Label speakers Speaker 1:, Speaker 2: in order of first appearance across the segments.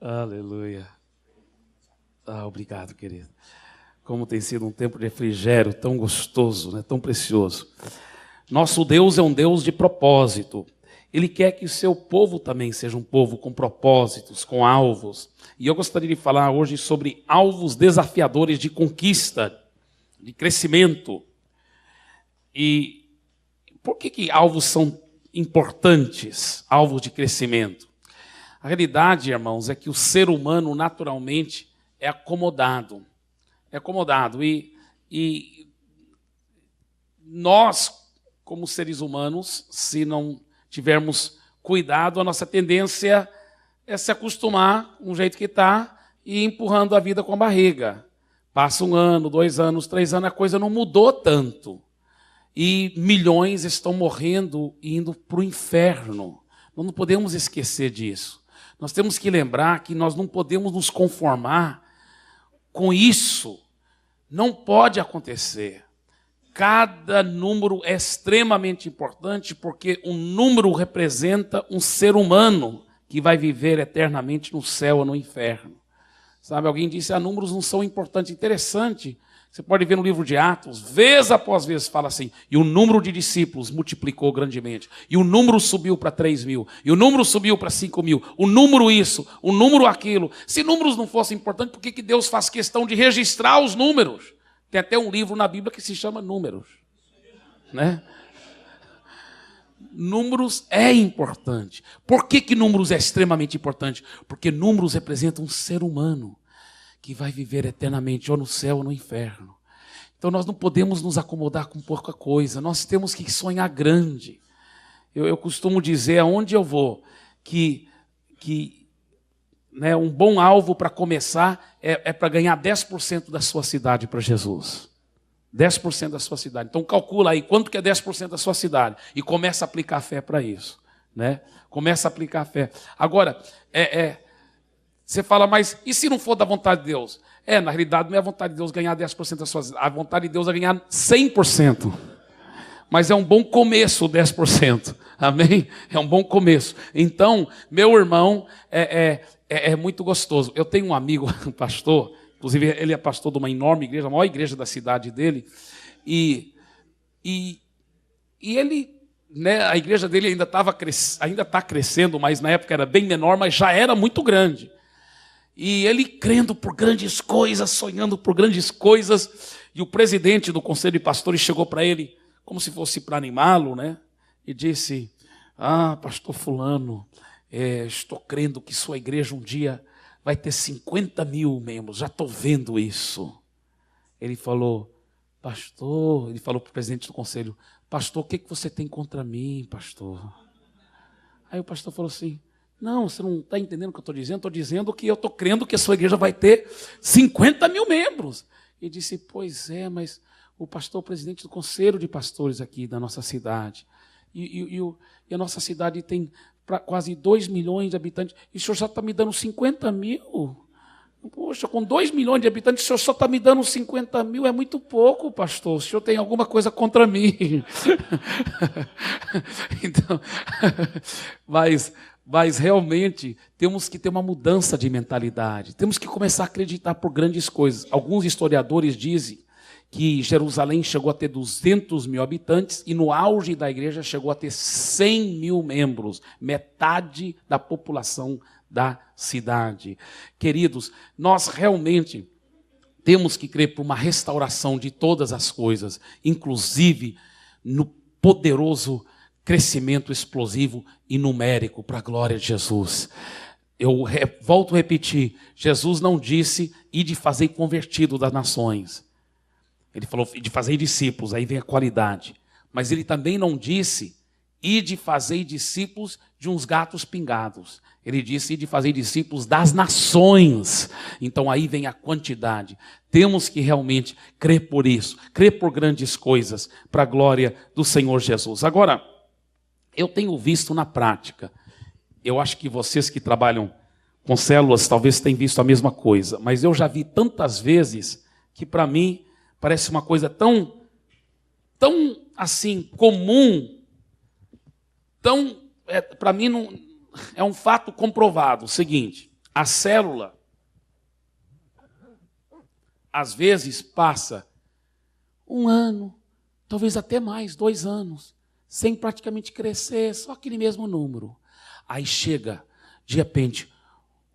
Speaker 1: Aleluia. Obrigado, querido. Como tem sido um tempo de refrigério tão gostoso, né? Tão precioso. Nosso Deus é um Deus de propósito. Ele quer que o seu povo também seja um povo com propósitos, com alvos. E eu gostaria de falar hoje sobre alvos desafiadores de conquista, de crescimento. E por que alvos são importantes, alvos de crescimento? A realidade, irmãos, é que o ser humano naturalmente é acomodado. É acomodado. E nós, como seres humanos, se não tivermos cuidado, a nossa tendência é se acostumar com o jeito que está e ir empurrando a vida com a barriga. Passa 1 ano, 2 anos, 3 anos, a coisa não mudou tanto. E milhões estão morrendo e indo para o inferno. Nós não podemos esquecer disso. Nós temos que lembrar que nós não podemos nos conformar com isso. Não pode acontecer. Cada número é extremamente importante porque um número representa um ser humano que vai viver eternamente no céu ou no inferno. Sabe, alguém disse, números não são importantes. Interessante. Você pode ver no livro de Atos, vez após vez, fala assim, e o número de discípulos multiplicou grandemente, e o número subiu para 3.000, e o número subiu para 5.000, o número isso, o número aquilo. Se números não fossem importantes, por que Deus faz questão de registrar os números? Tem até um livro na Bíblia que se chama Números, né? Números é importante. Por que números é extremamente importante? Porque números representam um ser humano que vai viver eternamente, ou no céu ou no inferno. Então nós não podemos nos acomodar com pouca coisa, nós temos que sonhar grande. Eu costumo dizer, aonde eu vou, que um bom alvo para começar é para ganhar 10% da sua cidade para Jesus. 10% da sua cidade. Então calcula aí quanto que é 10% da sua cidade e começa a aplicar fé para isso. Né? Começa a aplicar fé. Agora, você fala, mas e se não for da vontade de Deus? Na realidade não é a vontade de Deus ganhar 10% da sua cidade. A vontade de Deus é ganhar 100%. Mas é um bom começo 10%. Amém? É um bom começo. Então, meu irmão, é muito gostoso. Eu tenho um amigo, um pastor, inclusive ele é pastor de uma enorme igreja, a maior igreja da cidade dele, e ele, né, a igreja dele ainda está crescendo, mas na época era bem menor, mas já era muito grande. E ele crendo por grandes coisas, sonhando por grandes coisas, e o presidente do conselho de pastores chegou para ele, como se fosse para animá-lo, né? E disse, pastor fulano, estou crendo que sua igreja um dia vai ter 50.000 membros, já estou vendo isso. Ele falou, pastor, ele falou para o presidente do conselho, pastor, o que você tem contra mim, pastor? Aí o pastor falou assim, não, você não está entendendo o que eu estou dizendo? Estou dizendo que eu estou crendo que a sua igreja vai ter 50.000 membros. E disse, pois é, mas o pastor, o presidente do conselho de pastores aqui da nossa cidade, e a nossa cidade tem quase 2 milhões de habitantes, e o senhor já está me dando 50.000? Poxa, com 2 milhões de habitantes, o senhor só está me dando 50.000, é muito pouco, pastor, o senhor tem alguma coisa contra mim. Então, mas realmente temos que ter uma mudança de mentalidade, temos que começar a acreditar por grandes coisas. Alguns historiadores dizem que Jerusalém chegou a ter 200.000 habitantes e no auge da igreja chegou a ter 100.000 membros, metade da população da cidade. Queridos, nós realmente temos que crer por uma restauração de todas as coisas, inclusive no poderoso crescimento explosivo e numérico para a glória de Jesus. Eu volto a repetir, Jesus não disse ide fazer convertido das nações. Ele falou de fazer discípulos, aí vem a qualidade. Mas ele também não disse ide fazer discípulos de uns gatos pingados. Ele disse ide fazer discípulos das nações. Então aí vem a quantidade. Temos que realmente crer por isso, crer por grandes coisas, para a glória do Senhor Jesus. Agora, eu tenho visto na prática, eu acho que vocês que trabalham com células talvez tenham visto a mesma coisa, mas eu já vi tantas vezes que para mim parece uma coisa tão assim, comum, para mim não, é um fato comprovado. O seguinte, A célula, às vezes, passa 1 ano, talvez até mais, 2 anos, sem praticamente crescer, só aquele mesmo número. Aí chega, de repente,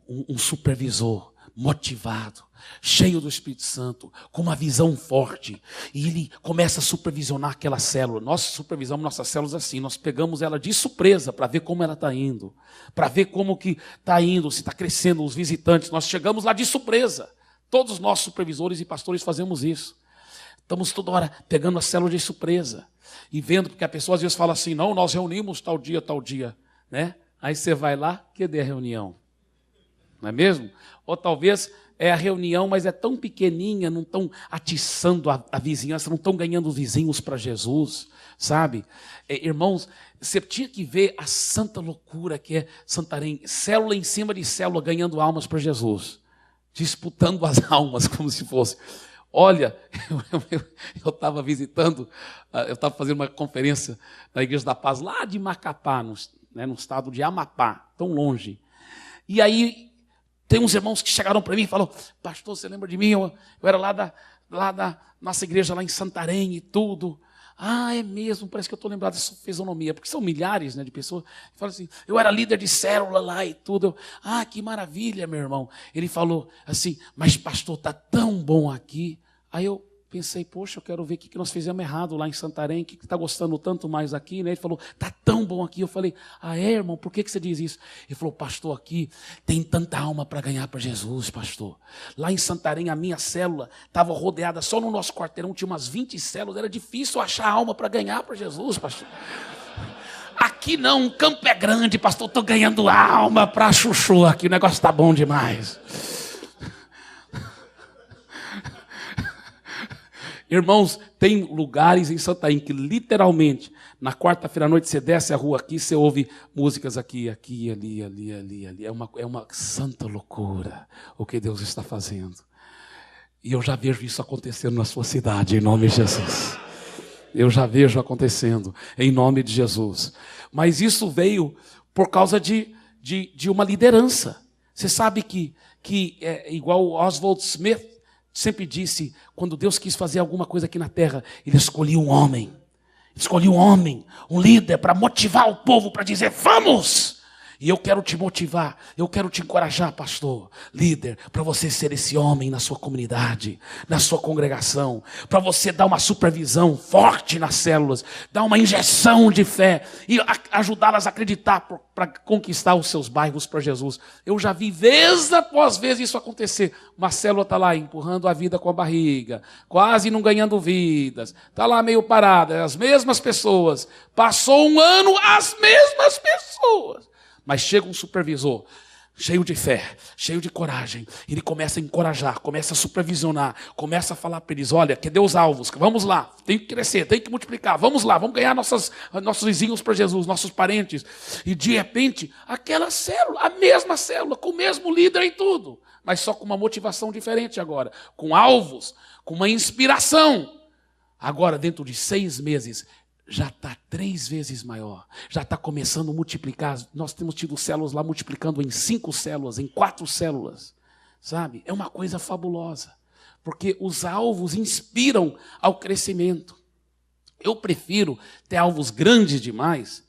Speaker 1: um supervisor motivado, cheio do Espírito Santo, com uma visão forte, e ele começa a supervisionar aquela célula. Nós supervisamos nossas células assim, nós pegamos ela de surpresa para ver como ela está indo, para ver como que está indo, se está crescendo os visitantes. Nós chegamos lá de surpresa. Todos os nossos supervisores e pastores fazemos isso. Estamos toda hora pegando a célula de surpresa e vendo, porque a pessoa às vezes fala assim, não, nós reunimos tal dia, né? Aí você vai lá, cadê a reunião? Não é mesmo? Ou talvez é a reunião, mas é tão pequenininha, não estão atiçando a vizinhança, não estão ganhando vizinhos para Jesus, sabe? Irmãos, você tinha que ver a santa loucura que é Santarém, célula em cima de célula, ganhando almas para Jesus, disputando as almas como se fosse. Olha, eu estava visitando, eu estava fazendo uma conferência na Igreja da Paz, lá de Macapá, no estado de Amapá, tão longe. E aí, tem uns irmãos que chegaram para mim e falaram, pastor, você lembra de mim? Eu era lá da nossa igreja, lá em Santarém e tudo. Ah, é mesmo, parece que eu estou lembrado dessa fisionomia, porque são milhares, né, de pessoas. Falam assim, eu era líder de célula lá e tudo. Que maravilha, meu irmão. Ele falou assim, mas pastor, está tão bom aqui. Aí eu pensei, poxa, eu quero ver o que nós fizemos errado lá em Santarém, o que está gostando tanto mais aqui, né? Ele falou, está tão bom aqui. Eu falei, irmão, por que você diz isso? Ele falou, pastor, aqui tem tanta alma para ganhar para Jesus, pastor. Lá em Santarém, a minha célula estava rodeada, só no nosso quarteirão tinha umas 20 células, era difícil achar alma para ganhar para Jesus, pastor. Aqui não, o campo é grande, pastor, estou ganhando alma para chuchu aqui, o negócio está bom demais. Irmãos, tem lugares em Santarém que literalmente, na quarta-feira à noite, você desce a rua aqui, você ouve músicas aqui, ali. É uma santa loucura o que Deus está fazendo. E eu já vejo isso acontecendo na sua cidade, em nome de Jesus. Eu já vejo acontecendo, em nome de Jesus. Mas isso veio por causa de uma liderança. Você sabe que é igual Oswald Smith sempre disse, quando Deus quis fazer alguma coisa aqui na terra, Ele escolhia um homem, um líder para motivar o povo, para dizer, vamos! E eu quero te motivar, eu quero te encorajar, pastor, líder, para você ser esse homem na sua comunidade, na sua congregação, para você dar uma supervisão forte nas células, dar uma injeção de fé e ajudá-las a acreditar para conquistar os seus bairros para Jesus. Eu já vi vez após vez isso acontecer. Uma célula está lá empurrando a vida com a barriga, quase não ganhando vidas, está lá meio parada, as mesmas pessoas, passou 1 ano, as mesmas pessoas. Mas chega um supervisor, cheio de fé, cheio de coragem. Ele começa a encorajar, começa a supervisionar, começa a falar para eles, olha, cadê os alvos? Vamos lá, tem que crescer, tem que multiplicar, vamos lá, vamos ganhar nossos vizinhos para Jesus, nossos parentes. E de repente, aquela célula, a mesma célula, com o mesmo líder em tudo, mas só com uma motivação diferente agora, com alvos, com uma inspiração. Agora, dentro de 6 meses, já está 3 vezes maior, já está começando a multiplicar. Nós temos tido células lá multiplicando em 5 células, em 4 células, sabe? É uma coisa fabulosa, porque os alvos inspiram ao crescimento. Eu prefiro ter alvos grandes demais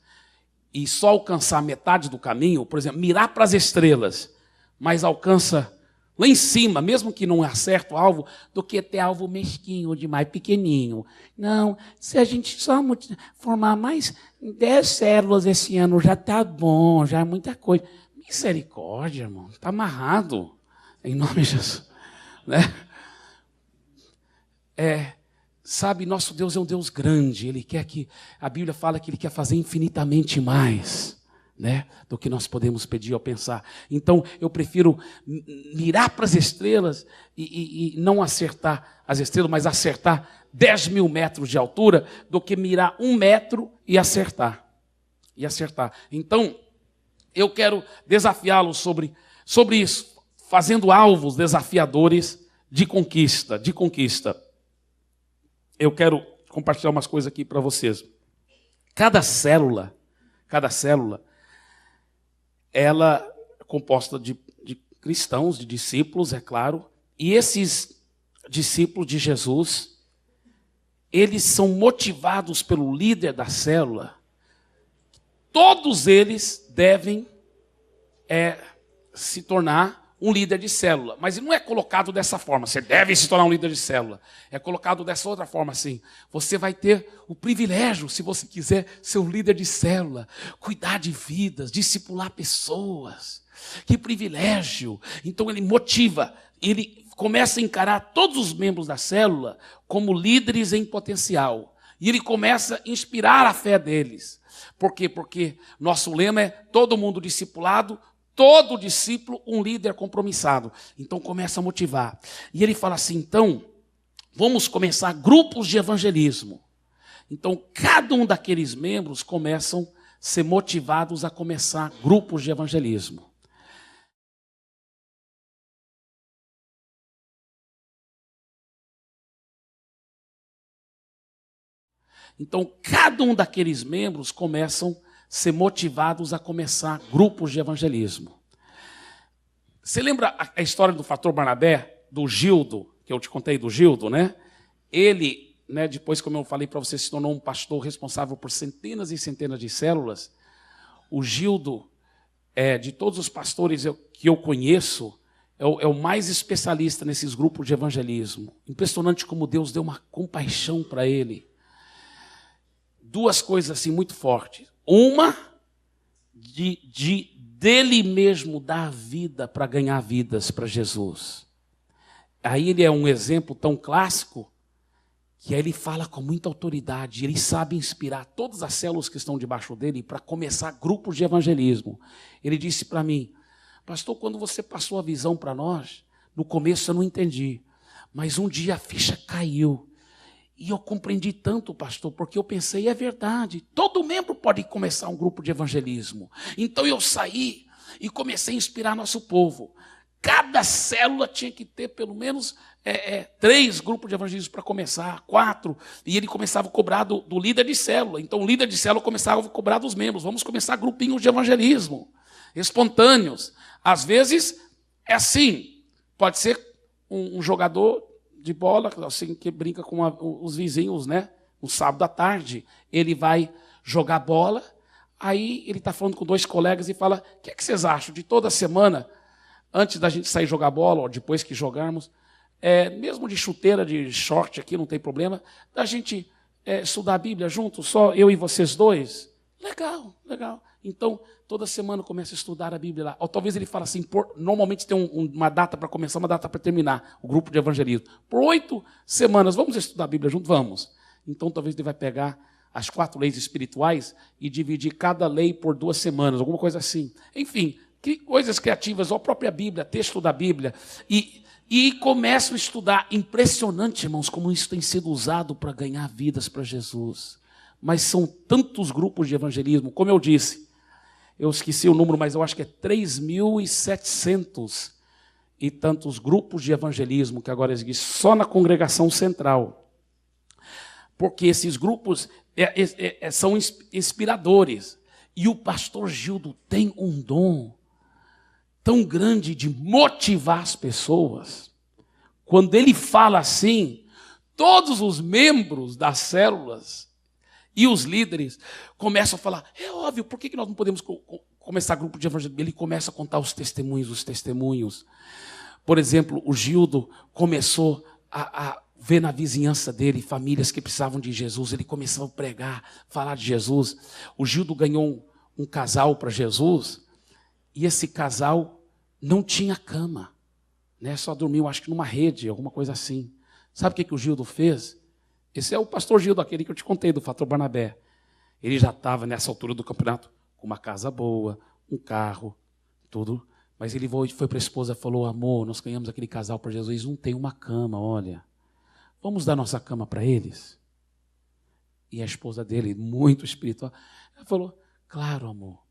Speaker 1: e só alcançar metade do caminho, por exemplo, mirar para as estrelas, mas alcança lá em cima, mesmo que não acerte o alvo, do que ter alvo mesquinho demais, pequenininho. Não, se a gente só formar mais 10 células esse ano, já está bom, já é muita coisa. Misericórdia, irmão, está amarrado, em nome de Jesus. Né? Sabe, nosso Deus é um Deus grande, Ele quer que, a Bíblia fala que Ele quer fazer infinitamente mais, né, do que nós podemos pedir ou pensar. Então, eu prefiro mirar para as estrelas e não acertar as estrelas, mas acertar 10.000 metros de altura, do que mirar 1 metro e acertar. Então, eu quero desafiá-los sobre isso, fazendo alvos desafiadores de conquista. Eu quero compartilhar umas coisas aqui para vocês. Cada célula, ela é composta de cristãos, de discípulos, é claro, e esses discípulos de Jesus, eles são motivados pelo líder da célula. Todos eles devem se tornar um líder de célula, mas não é colocado dessa forma, você deve se tornar um líder de célula, é colocado dessa outra forma assim, você vai ter o privilégio, se você quiser ser um líder de célula, cuidar de vidas, discipular pessoas, que privilégio. Então ele motiva, ele começa a encarar todos os membros da célula como líderes em potencial, e ele começa a inspirar a fé deles. Por quê? Porque nosso lema é todo mundo discipulado, todo discípulo, um líder compromissado. Então começa a motivar. E ele fala assim, então, vamos começar grupos de evangelismo. Então, cada um daqueles membros começam a ser motivados a começar grupos de evangelismo. Então, cada um daqueles membros começam a ser motivados a começar grupos de evangelismo. Você lembra a história do pastor Barnabé, do Gildo, que eu te contei do Gildo, né? Ele, né, depois, como eu falei para você, se tornou um pastor responsável por centenas e centenas de células. O Gildo, de todos os pastores que eu conheço, é o mais especialista nesses grupos de evangelismo. Impressionante como Deus deu uma compaixão para ele. Duas coisas assim muito fortes. Uma, dele mesmo dar a vida para ganhar vidas para Jesus. Aí ele é um exemplo tão clássico que aí ele fala com muita autoridade. Ele sabe inspirar todas as células que estão debaixo dele para começar grupos de evangelismo. Ele disse para mim, pastor, quando você passou a visão para nós, no começo eu não entendi, mas um dia a ficha caiu. E eu compreendi tanto, pastor, porque eu pensei, é verdade, todo membro pode começar um grupo de evangelismo. Então eu saí e comecei a inspirar nosso povo. Cada célula tinha que ter pelo menos 3 grupos de evangelismo para começar, 4. E ele começava a cobrar do líder de célula. Então o líder de célula começava a cobrar dos membros. Vamos começar grupinhos de evangelismo, espontâneos. Às vezes é assim, pode ser um jogador de bola, assim, que brinca com os vizinhos, né? No sábado à tarde, ele vai jogar bola, aí ele está falando com 2 colegas e fala, o que vocês acham de toda semana, antes da gente sair jogar bola, ou depois que jogarmos, mesmo de chuteira, de short aqui, não tem problema, da gente estudar a Bíblia junto, só eu e vocês 2? Legal, legal. Então, toda semana começa a estudar a Bíblia lá. Ou talvez ele fale assim, normalmente tem uma data para começar, uma data para terminar, o grupo de evangelismo. Por 8 semanas, vamos estudar a Bíblia junto? Vamos. Então, talvez ele vai pegar as 4 leis espirituais e dividir cada lei por 2 semanas, alguma coisa assim. Enfim, coisas criativas, ou a própria Bíblia, texto da Bíblia. E começam a estudar. Impressionante, irmãos, como isso tem sido usado para ganhar vidas para Jesus. Mas são tantos grupos de evangelismo, como eu disse, eu esqueci o número, mas eu acho que é 3.700 e tantos grupos de evangelismo que agora existem só na congregação central. Porque esses grupos são inspiradores. E o pastor Gildo tem um dom tão grande de motivar as pessoas. Quando ele fala assim, todos os membros das células e os líderes começam a falar, é óbvio, por que nós não podemos começar grupo de evangelismo? Ele começa a contar os testemunhos. Por exemplo, o Gildo começou a ver na vizinhança dele famílias que precisavam de Jesus. Ele começou a pregar, falar de Jesus. O Gildo ganhou um casal para Jesus e esse casal não tinha cama, né? Só dormiu, acho que numa rede, alguma coisa assim. Sabe o que o Gildo fez? Esse é o pastor Gildo, aquele que eu te contei, do pastor Barnabé. Ele já estava, nessa altura do campeonato, com uma casa boa, um carro, tudo. Mas ele foi para a esposa e falou, amor, nós ganhamos aquele casal para Jesus, não tem uma cama, olha. Vamos dar nossa cama para eles? E a esposa dele, muito espiritual, ela falou, claro, amor.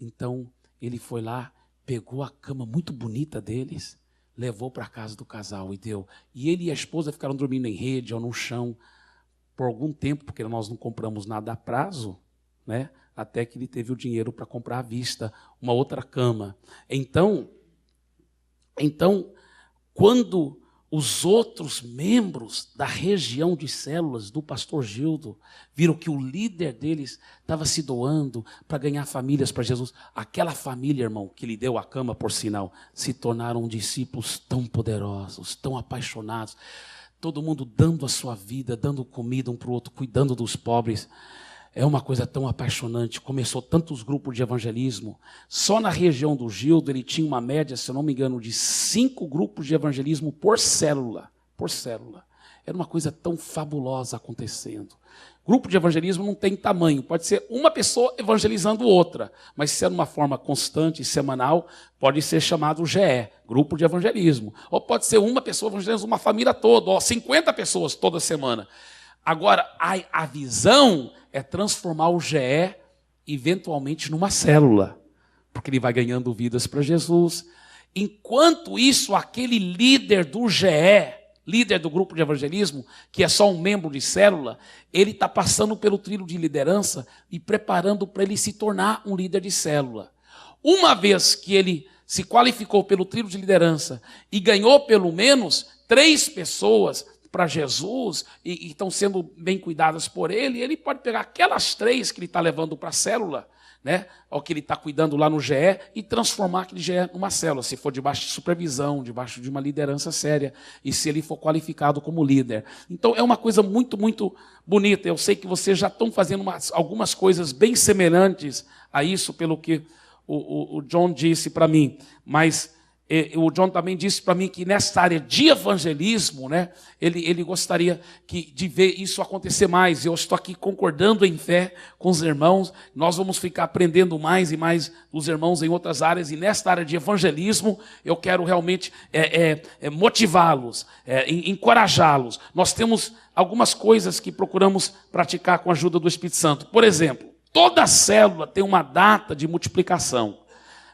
Speaker 1: Então, ele foi lá, pegou a cama muito bonita deles, levou para a casa do casal e deu. E ele e a esposa ficaram dormindo em rede ou no chão por algum tempo, porque nós não compramos nada a prazo, né? Até que ele teve o dinheiro para comprar à vista uma outra cama. Então, Então, quando os outros membros da região de células do pastor Gildo viram que o líder deles estava se doando para ganhar famílias para Jesus, aquela família, irmão, que lhe deu a cama, por sinal, se tornaram discípulos tão poderosos, tão apaixonados, todo mundo dando a sua vida, dando comida um para o outro, cuidando dos pobres. É uma coisa tão apaixonante. Começou tantos grupos de evangelismo. Só na região do Gildo ele tinha uma média, se eu não me engano, de 5 grupos de evangelismo por célula. Por célula. Era uma coisa tão fabulosa acontecendo. Grupo de evangelismo não tem tamanho. Pode ser uma pessoa evangelizando outra. Mas se é de uma forma constante e semanal, pode ser chamado GE, grupo de evangelismo. Ou pode ser uma pessoa evangelizando uma família toda, ou 50 pessoas toda semana. Agora, a visão é transformar o GE eventualmente numa célula, porque ele vai ganhando vidas para Jesus. Enquanto isso, aquele líder do GE, líder do grupo de evangelismo, que é só um membro de célula, ele está passando pelo trilho de liderança e preparando para ele se tornar um líder de célula. Uma vez que ele se qualificou pelo trilho de liderança e ganhou pelo menos 3 pessoas para Jesus e estão sendo bem cuidadas por ele, ele pode pegar aquelas 3 que ele está levando para a célula, né, ou que ele está cuidando lá no GE, e transformar aquele GE numa célula, se for debaixo de supervisão, debaixo de uma liderança séria, e se ele for qualificado como líder. Então é uma coisa muito, muito bonita. Eu sei que vocês já estão fazendo algumas coisas bem semelhantes a isso, pelo que o John disse para mim, mas o John também disse para mim que nessa área de evangelismo, né, ele gostaria de ver isso acontecer mais. Eu estou aqui concordando em fé com os irmãos. Nós vamos ficar aprendendo mais e mais dos irmãos em outras áreas. E nesta área de evangelismo, eu quero realmente motivá-los, encorajá-los. Nós temos algumas coisas que procuramos praticar com a ajuda do Espírito Santo. Por exemplo, toda célula tem uma data de multiplicação.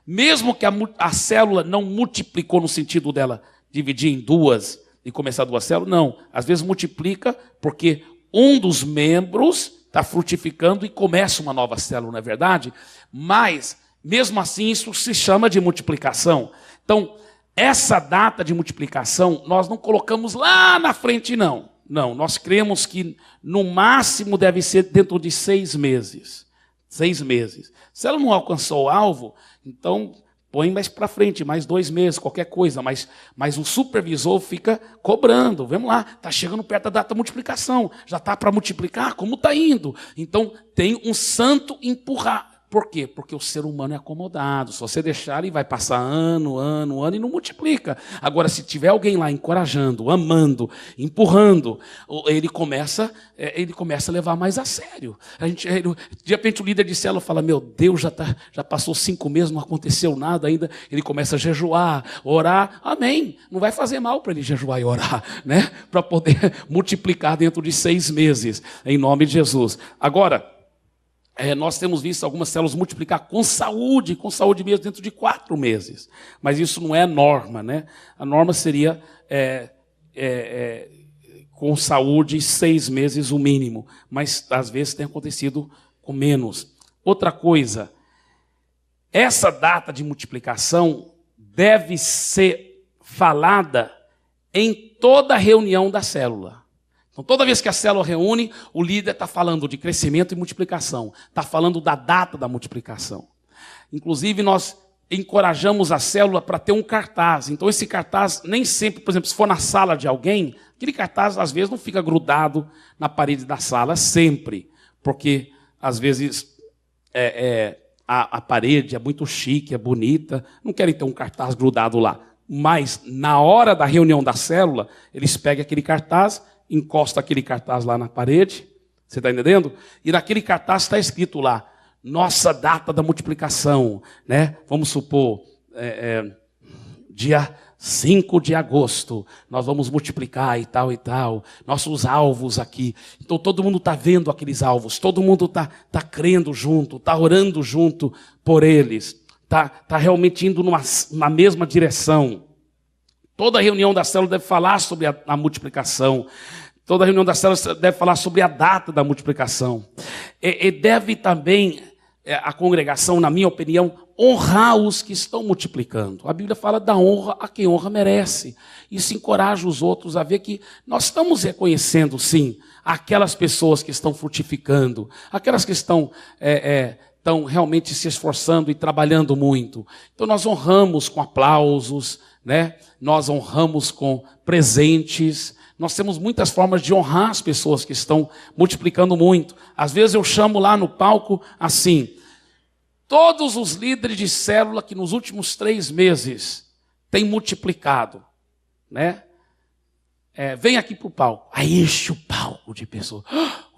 Speaker 1: Mesmo que a célula não multiplicou no sentido dela dividir em 2 e começar 2 células, não. Às vezes multiplica porque um dos membros está frutificando e começa uma nova célula, não é verdade? Mas, mesmo assim, isso se chama de multiplicação. Então, essa data de multiplicação, nós não colocamos lá na frente, não. Não, nós cremos que no máximo deve ser dentro de 6 meses. 6 meses. Se ela não alcançou o alvo, então põe mais para frente, mais 2 meses, qualquer coisa. Mas o supervisor fica cobrando. Vamos lá, está chegando perto da data da multiplicação. Já está para multiplicar? Como está indo? Então tem um santo empurrar. Por quê? Porque o ser humano é acomodado. Se você deixar, ele vai passar ano e não multiplica. Agora, se tiver alguém lá encorajando, amando, empurrando, ele começa a levar mais a sério. De repente o líder de célula fala, meu Deus, já passou 5 meses, não aconteceu nada ainda. Ele começa a jejuar, orar. Amém. Não vai fazer mal para ele jejuar e orar, né? Para poder multiplicar dentro de 6 meses, em nome de Jesus. Agora, nós temos visto algumas células multiplicar com saúde mesmo, dentro de 4 meses. Mas isso não é a norma, né? A norma seria com saúde 6 meses o mínimo. Mas às vezes tem acontecido com menos. Outra coisa, essa data de multiplicação deve ser falada em toda reunião da célula. Então, toda vez que a célula reúne, o líder está falando de crescimento e multiplicação. Está falando da data da multiplicação. Inclusive, nós encorajamos a célula para ter um cartaz. Então, esse cartaz, nem sempre, por exemplo, se for na sala de alguém, aquele cartaz, às vezes, não fica grudado na parede da sala, sempre. Porque, às vezes, a parede é muito chique, é bonita, não querem ter um cartaz grudado lá. Mas, na hora da reunião da célula, eles pegam aquele cartaz, encosta aquele cartaz lá na parede, você está entendendo? E naquele cartaz está escrito lá, nossa data da multiplicação, né? Vamos supor, dia 5 de agosto, nós vamos multiplicar e tal, nossos alvos aqui. Então todo mundo está vendo aqueles alvos, todo mundo está crendo junto, está orando junto por eles, está realmente indo numa mesma direção. Toda reunião da célula deve falar sobre a multiplicação. Toda reunião da célula deve falar sobre a data da multiplicação. E deve também a congregação, na minha opinião, honrar os que estão multiplicando. A Bíblia fala da honra a quem honra merece. Isso encoraja os outros a ver que nós estamos reconhecendo, sim, aquelas pessoas que estão frutificando, aquelas que estão realmente se esforçando e trabalhando muito. Então nós honramos com aplausos, né? Nós honramos com presentes. Nós temos muitas formas de honrar as pessoas que estão multiplicando muito. Às vezes eu chamo lá no palco assim, todos os líderes de célula que nos últimos 3 meses têm multiplicado, né? Vem aqui para o palco. Aí enche o palco de pessoas.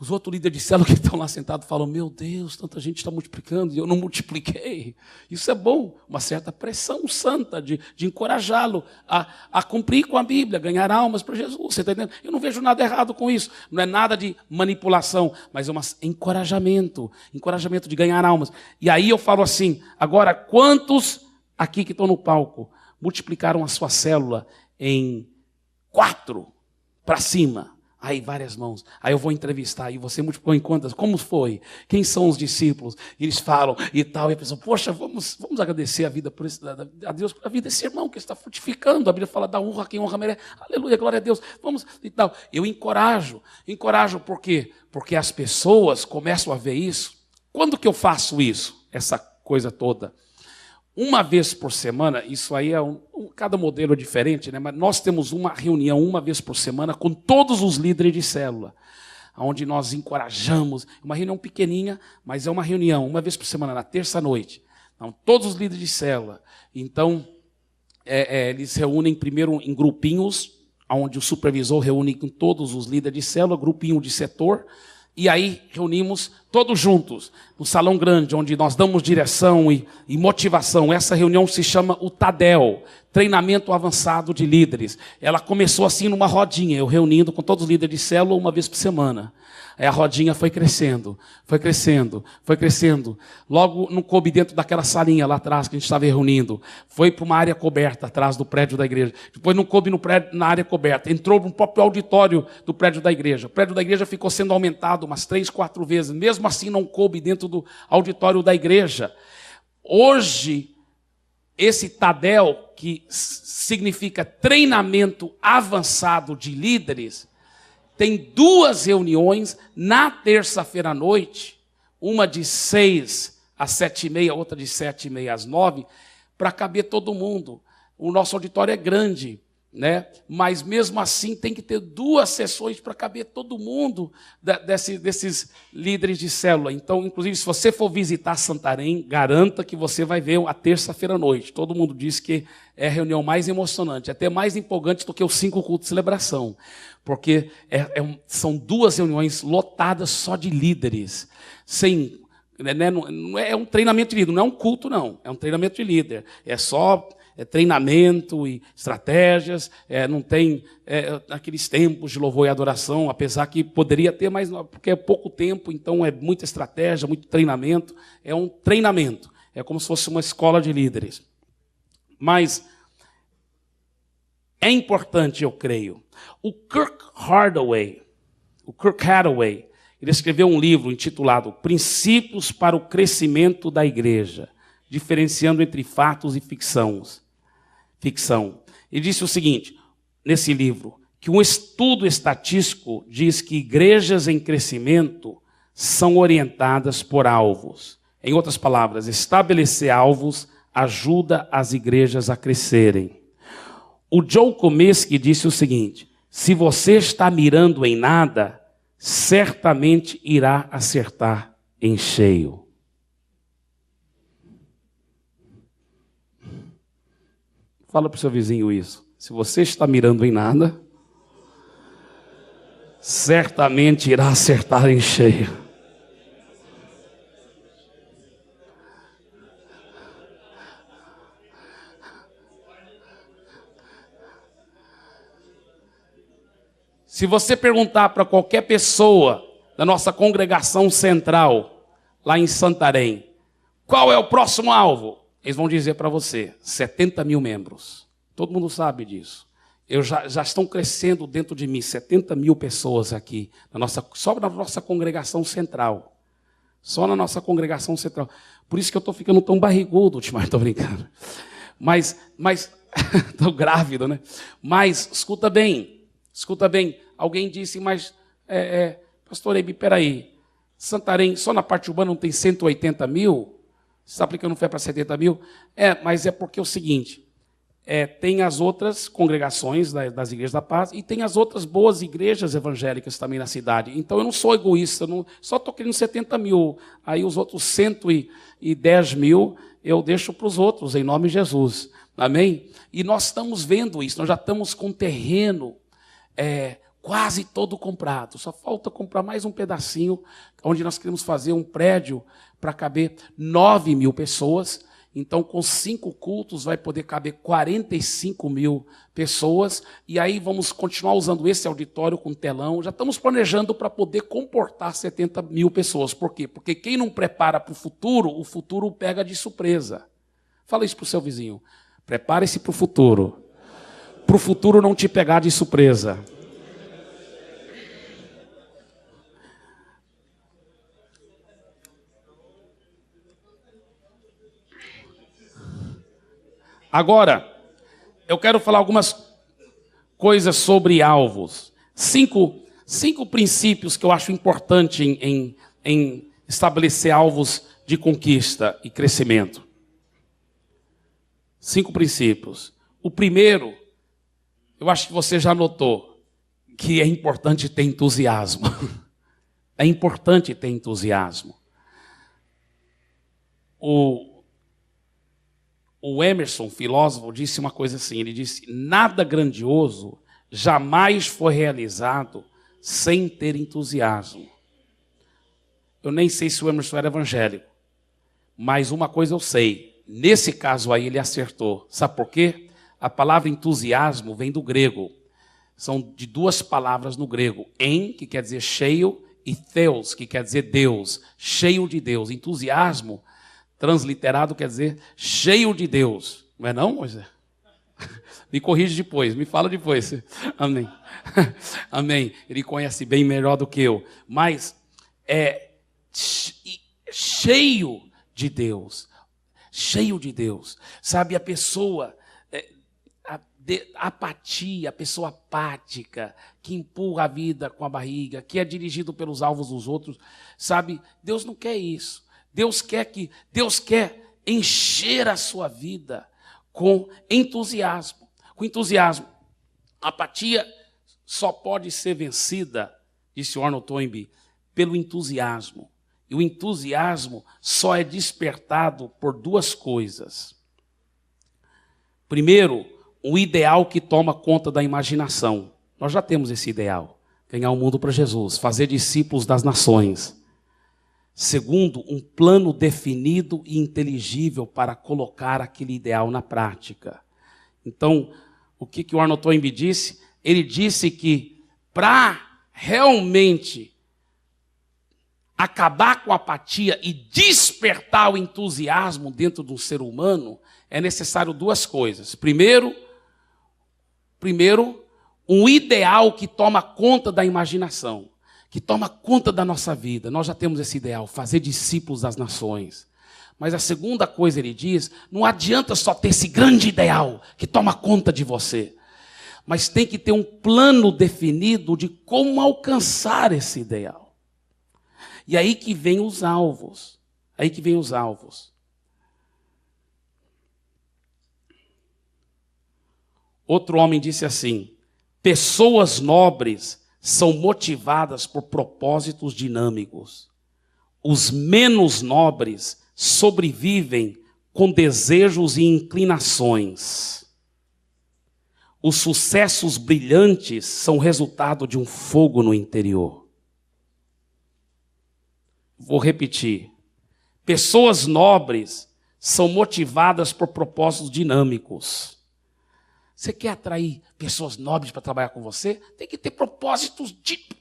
Speaker 1: Os outros líderes de célula que estão lá sentados falam, meu Deus, tanta gente está multiplicando e eu não multipliquei. Isso é bom, uma certa pressão santa de encorajá-lo a cumprir com a Bíblia, ganhar almas para Jesus. Você está entendendo? Eu não vejo nada errado com isso. Não é nada de manipulação, mas é um encorajamento de ganhar almas. E aí eu falo assim, agora quantos aqui que estão no palco multiplicaram a sua célula em 4 para cima? Aí várias mãos. Aí eu vou entrevistar. E você multiplicou em quantas? Como foi? Quem são os discípulos? E eles falam e tal. E a pessoa, poxa, vamos agradecer a vida por isso, a Deus por a vida desse irmão que está frutificando. A Bíblia fala da honra a quem honra merece. Aleluia, glória a Deus. Vamos e tal. Eu encorajo por quê? Porque as pessoas começam a ver isso. Quando que eu faço isso? Essa coisa toda. Uma vez por semana, isso aí cada modelo é diferente, né? Mas nós temos uma reunião uma vez por semana com todos os líderes de célula, onde nós encorajamos, uma reunião pequenininha, mas é uma reunião uma vez por semana, na terça-noite. Então, todos os líderes de célula. Então, eles reúnem primeiro em grupinhos, onde o supervisor reúne com todos os líderes de célula, grupinho de setor, e aí reunimos todos juntos, no salão grande, onde nós damos direção e motivação. Essa reunião se chama o TADEL, Treinamento Avançado de Líderes. Ela começou assim numa rodinha, eu reunindo com todos os líderes de célula uma vez por semana. Aí a rodinha foi crescendo. Logo não coube dentro daquela salinha lá atrás que a gente estava reunindo. Foi para uma área coberta atrás do prédio da igreja. Depois não coube na área coberta. Entrou no próprio auditório do prédio da igreja. O prédio da igreja ficou sendo aumentado umas 3, 4 vezes. Mesmo assim não coube dentro do auditório da igreja. Hoje, esse TADEL, que significa Treinamento Avançado de Líderes, tem 2 reuniões na terça-feira à noite, uma de 6 às 7h30, outra de 7h30 às 9h, para caber todo mundo. O nosso auditório é grande, né? Mas mesmo assim tem que ter 2 sessões para caber todo mundo desses líderes de célula. Então, inclusive, se você for visitar Santarém, garanta que você vai ver a terça-feira à noite. Todo mundo diz que é a reunião mais emocionante, até mais empolgante do que os 5 cultos de celebração. Porque são 2 reuniões lotadas só de líderes. Não é um treinamento de líder, não é um culto, não. É um treinamento de líder. É só treinamento e estratégias. Não tem aqueles tempos de louvor e adoração, apesar que poderia ter, mas porque é pouco tempo, então é muita estratégia, muito treinamento. É um treinamento. É como se fosse uma escola de líderes. Mas é importante, eu creio. O Kirk Hathaway, ele escreveu um livro intitulado Princípios para o Crescimento da Igreja, diferenciando entre fatos e ficção. Ele disse o seguinte, nesse livro, que um estudo estatístico diz que igrejas em crescimento são orientadas por alvos. Em outras palavras, estabelecer alvos ajuda as igrejas a crescerem. O Joe Comiskey disse o seguinte, se você está mirando em nada, certamente irá acertar em cheio. Fala para o seu vizinho isso. Se você está mirando em nada, certamente irá acertar em cheio. Se você perguntar para qualquer pessoa da nossa congregação central, lá em Santarém, qual é o próximo alvo? Eles vão dizer para você, 70 mil membros. Todo mundo sabe disso. Já estão crescendo dentro de mim, 70 mil pessoas aqui, só na nossa congregação central. Só na nossa congregação central. Por isso que eu estou ficando tão barrigudo, ultimamente, estou brincando. Mas estou grávido, né? Mas, escuta bem. Alguém disse, mas, pastor Eibe, peraí, Santarém, só na parte urbana não tem 180 mil? Você está aplicando fé para 70 mil? Mas é porque é o seguinte, tem as outras congregações das igrejas da paz e tem as outras boas igrejas evangélicas também na cidade. Então eu não sou egoísta, só estou querendo 70 mil. Aí os outros 110 mil eu deixo para os outros, em nome de Jesus. Amém? E nós estamos vendo isso, nós já estamos com terreno quase todo comprado. Só falta comprar mais um pedacinho, onde nós queremos fazer um prédio para caber 9 mil pessoas. Então, com 5 cultos, vai poder caber 45 mil pessoas. E aí vamos continuar usando esse auditório com telão. Já estamos planejando para poder comportar 70 mil pessoas. Por quê? Porque quem não prepara para o futuro pega de surpresa. Fala isso para o seu vizinho. Prepare-se para o futuro não te pegar de surpresa. Agora, eu quero falar algumas coisas sobre alvos. Cinco princípios que eu acho importante em estabelecer alvos de conquista e crescimento. 5 princípios. O primeiro, eu acho que você já notou, que é importante ter entusiasmo. É importante ter entusiasmo. O Emerson, filósofo, disse uma coisa assim, ele disse, nada grandioso jamais foi realizado sem ter entusiasmo. Eu nem sei se o Emerson era evangélico, mas uma coisa eu sei, nesse caso aí ele acertou. Sabe por quê? A palavra entusiasmo vem do grego. São de 2 palavras no grego, que quer dizer cheio, e theos, que quer dizer Deus, cheio de Deus. Entusiasmo, transliterado, quer dizer cheio de Deus. Não é não, Moisés? Me corrige depois, me fala depois. Amém. Amém. Ele conhece bem melhor do que eu. Mas cheio de Deus. Cheio de Deus. Sabe, a pessoa, a apatia, a pessoa apática, que empurra a vida com a barriga, que é dirigido pelos alvos dos outros. Sabe, Deus não quer isso. Deus quer encher a sua vida com entusiasmo. Com entusiasmo. A apatia só pode ser vencida, disse Arnold Toynbee, pelo entusiasmo. E o entusiasmo só é despertado por 2 coisas. Primeiro, um ideal que toma conta da imaginação. Nós já temos esse ideal. Ganhar o mundo para Jesus, fazer discípulos das nações. Segundo, um plano definido e inteligível para colocar aquele ideal na prática. Então, o que o Arnold Toynbee disse? Ele disse que para realmente acabar com a apatia e despertar o entusiasmo dentro do ser humano, é necessário 2 coisas. Primeiro, um ideal que toma conta da imaginação, que toma conta da nossa vida. Nós já temos esse ideal, fazer discípulos das nações. Mas a segunda coisa, ele diz, não adianta só ter esse grande ideal que toma conta de você, mas tem que ter um plano definido de como alcançar esse ideal. E aí que vem os alvos. Outro homem disse assim, pessoas nobres são motivadas por propósitos dinâmicos. Os menos nobres sobrevivem com desejos e inclinações. Os sucessos brilhantes são resultado de um fogo no interior. Vou repetir. Pessoas nobres são motivadas por propósitos dinâmicos. Você quer atrair pessoas nobres para trabalhar com você? Tem que ter propósitos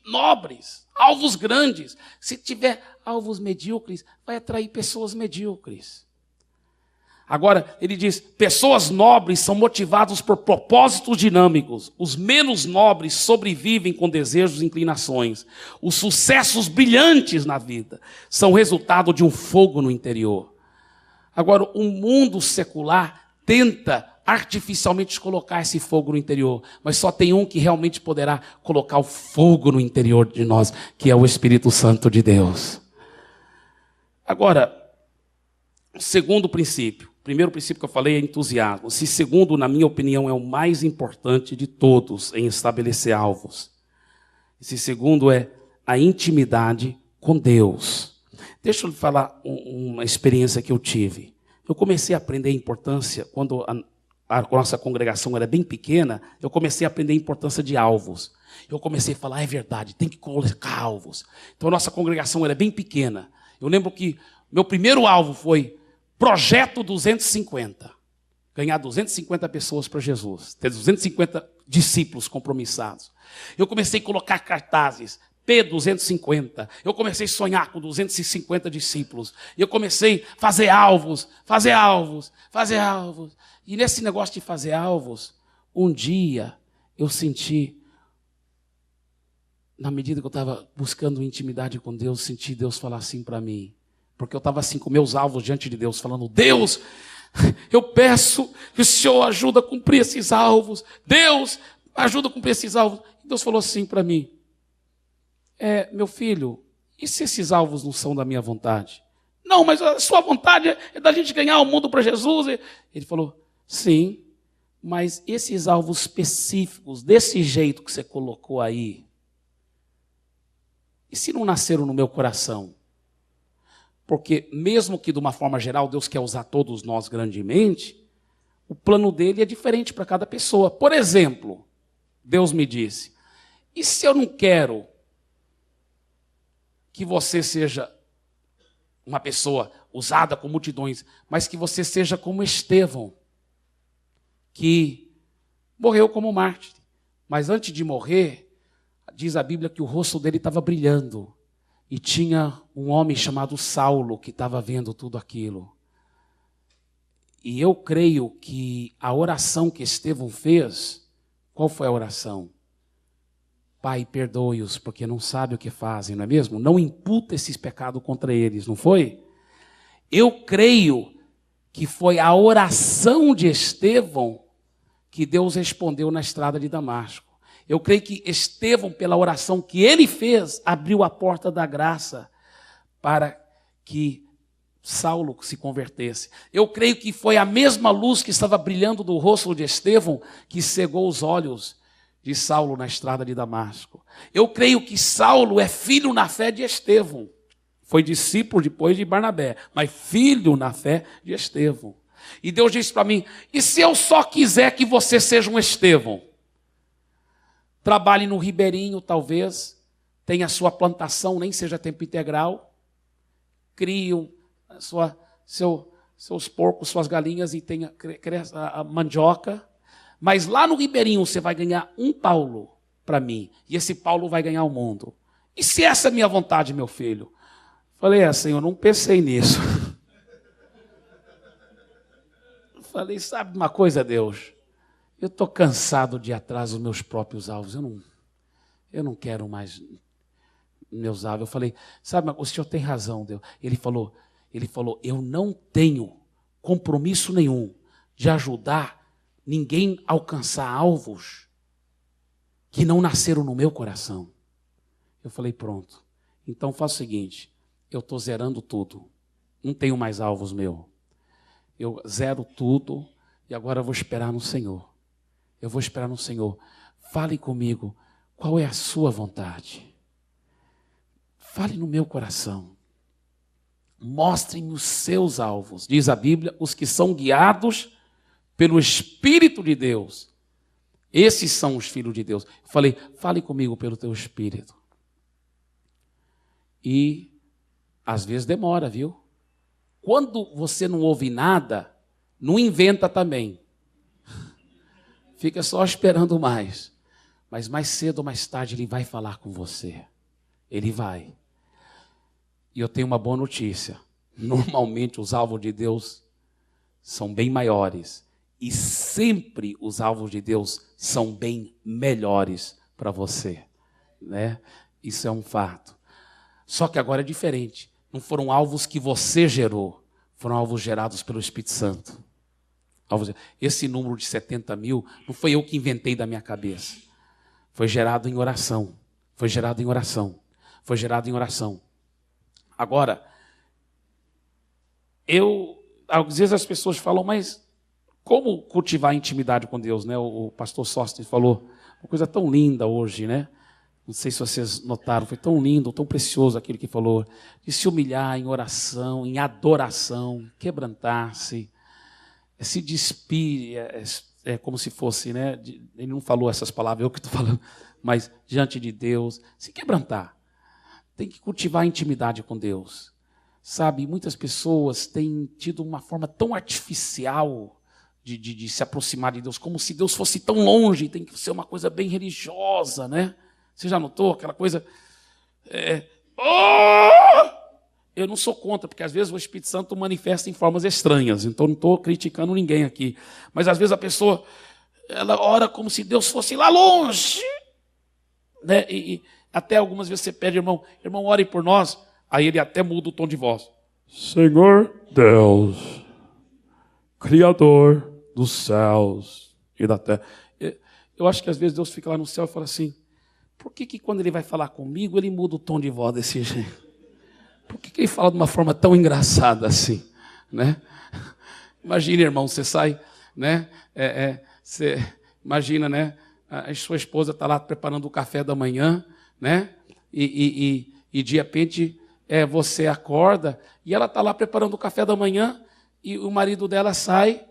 Speaker 1: nobres, alvos grandes. Se tiver alvos medíocres, vai atrair pessoas medíocres. Agora, ele diz, pessoas nobres são motivadas por propósitos dinâmicos. Os menos nobres sobrevivem com desejos e inclinações. Os sucessos brilhantes na vida são resultado de um fogo no interior. Agora, o mundo secular tenta artificialmente colocar esse fogo no interior, mas só tem um que realmente poderá colocar o fogo no interior de nós, que é o Espírito Santo de Deus. Agora, o segundo princípio. O primeiro princípio que eu falei é entusiasmo. Esse segundo, na minha opinião, é o mais importante de todos em estabelecer alvos. Esse segundo é a intimidade com Deus. Deixa eu lhe falar uma experiência que eu tive. Eu comecei a aprender a importância, quando a nossa congregação era bem pequena, eu comecei a aprender a importância de alvos. Eu comecei a falar, é verdade, tem que colocar alvos. Então a nossa congregação era bem pequena. Eu lembro que meu primeiro alvo foi Projeto 250. Ganhar 250 pessoas para Jesus. Ter 250 discípulos compromissados. Eu comecei a colocar cartazes. P250. Eu comecei a sonhar com 250 discípulos. Eu comecei a fazer alvos. E nesse negócio de fazer alvos, um dia eu senti, na medida que eu estava buscando intimidade com Deus, senti Deus falar assim para mim. Porque eu estava assim com meus alvos diante de Deus, falando, Deus, eu peço que o Senhor ajude a cumprir esses alvos. Deus, ajuda a cumprir esses alvos. E Deus falou assim para mim, meu filho, e se esses alvos não são da minha vontade? Não, mas a sua vontade é da gente ganhar o mundo para Jesus. Ele falou, sim, mas esses alvos específicos, desse jeito que você colocou aí, e se não nasceram no meu coração? Porque mesmo que de uma forma geral Deus quer usar todos nós grandemente, o plano dele é diferente para cada pessoa. Por exemplo, Deus me disse, e se eu não quero que você seja uma pessoa usada com multidões, mas que você seja como Estevão, que morreu como mártir. Mas antes de morrer, diz a Bíblia que o rosto dele estava brilhando. E tinha um homem chamado Saulo que estava vendo tudo aquilo. E eu creio que a oração que Estevão fez, qual foi a oração? Pai, perdoe-os, porque não sabem o que fazem, não é mesmo? Não imputa esses pecados contra eles, não foi? Eu creio que foi a oração de Estevão que Deus respondeu na estrada de Damasco. Eu creio que Estevão, pela oração que ele fez, abriu a porta da graça para que Saulo se convertesse. Eu creio que foi a mesma luz que estava brilhando do rosto de Estevão que cegou os olhos de Saulo na estrada de Damasco. Eu creio que Saulo é filho na fé de Estevão. Foi discípulo depois de Barnabé, mas filho na fé de Estevão. E Deus disse para mim, e se eu só quiser que você seja um Estevão? Trabalhe no Ribeirinho, talvez, tenha sua plantação, nem seja tempo integral, crie seus porcos, suas galinhas e tenha a mandioca, mas lá no Ribeirinho você vai ganhar um Paulo para mim, e esse Paulo vai ganhar o mundo. E se essa é a minha vontade, meu filho? Falei, Senhor, não pensei nisso. Falei, sabe uma coisa, Deus? Eu estou cansado de ir atrás dos meus próprios alvos. Eu não quero mais meus alvos. Eu falei, sabe, o senhor tem razão, Deus. Ele falou, eu não tenho compromisso nenhum de ajudar ninguém a alcançar alvos que não nasceram no meu coração. Eu falei, pronto. Então faça o seguinte, eu estou zerando tudo. Não tenho mais alvos meus. Eu zero tudo e agora eu vou esperar no Senhor. Eu vou esperar no Senhor. Fale comigo, qual é a sua vontade? Fale no meu coração. Mostre-me os seus alvos. Diz a Bíblia, os que são guiados pelo Espírito de Deus. Esses são os filhos de Deus. Eu falei, fale comigo pelo teu Espírito. E às vezes demora, viu? Quando você não ouve nada, não inventa também. Fica só esperando mais. Mas mais cedo ou mais tarde ele vai falar com você. Ele vai. E eu tenho uma boa notícia. Normalmente os alvos de Deus são bem maiores. E sempre os alvos de Deus são bem melhores para você, né? Isso é um fato. Só que agora é diferente. Não foram alvos que você gerou, foram alvos gerados pelo Espírito Santo. Esse número de 70 mil não foi eu que inventei da minha cabeça. Foi gerado em oração. Foi gerado em oração. Foi gerado em oração. Agora, às vezes as pessoas falam, mas como cultivar a intimidade com Deus, né? O pastor Sóstenes falou uma coisa tão linda hoje, né? Não sei se vocês notaram, foi tão lindo, tão precioso aquilo que falou, de se humilhar em oração, em adoração, quebrantar-se, se despir, como se fosse, né? Ele não falou essas palavras, eu que estou falando, mas diante de Deus, se quebrantar. Tem que cultivar a intimidade com Deus. Sabe, muitas pessoas têm tido uma forma tão artificial de se aproximar de Deus, como se Deus fosse tão longe, tem que ser uma coisa bem religiosa, né? Você já notou aquela coisa? Eu não sou contra, porque às vezes o Espírito Santo manifesta em formas estranhas, então não estou criticando ninguém aqui. Mas às vezes a pessoa, ela ora como se Deus fosse lá longe, né? E até algumas vezes você pede, irmão, ore por nós, aí ele até muda o tom de voz. Senhor Deus, Criador dos céus e da terra. Eu acho que às vezes Deus fica lá no céu e fala assim, por que quando ele vai falar comigo, ele muda o tom de voz desse jeito? Por que ele fala de uma forma tão engraçada assim, né? Imagina, irmão, você sai, né? Você imagina, né? A sua esposa está lá preparando o café da manhã, né? E de repente você acorda e ela está lá preparando o café da manhã e o marido dela sai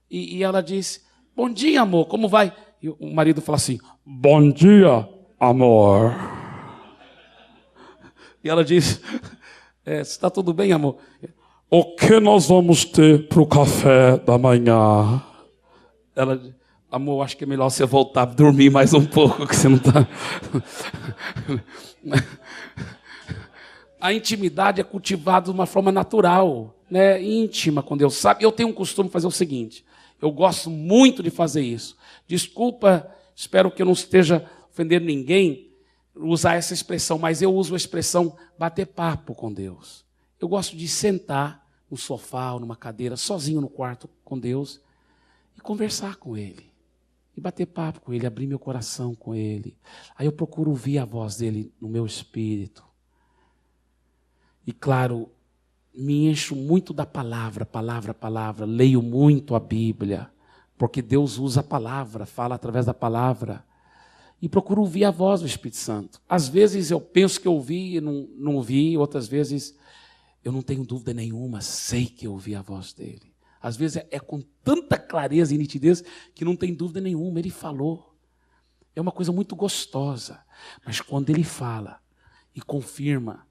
Speaker 1: e ela diz, bom dia, amor, como vai? E o marido fala assim, bom dia, amor. E ela diz, está tudo bem, amor? O que nós vamos ter para o café da manhã? Ela diz, amor, acho que é melhor você voltar a dormir mais um pouco, que você não está... A intimidade é cultivada de uma forma natural, né? Íntima com Deus. Sabe, eu tenho um costume de fazer o seguinte, eu gosto muito de fazer isso. Desculpa, espero que eu não esteja ofendendo ninguém, usar essa expressão, mas eu uso a expressão bater papo com Deus. Eu gosto de sentar no sofá ou numa cadeira, sozinho no quarto com Deus, e conversar com Ele. E bater papo com Ele, abrir meu coração com Ele. Aí eu procuro ouvir a voz dEle no meu espírito. E claro, me encho muito da palavra, leio muito a Bíblia, porque Deus usa a palavra, fala através da palavra. E procuro ouvir a voz do Espírito Santo. Às vezes eu penso que eu ouvi e não ouvi, outras vezes eu não tenho dúvida nenhuma, sei que eu ouvi a voz dele. Às vezes é com tanta clareza e nitidez que não tem dúvida nenhuma, ele falou. É uma coisa muito gostosa, mas quando ele fala e confirma,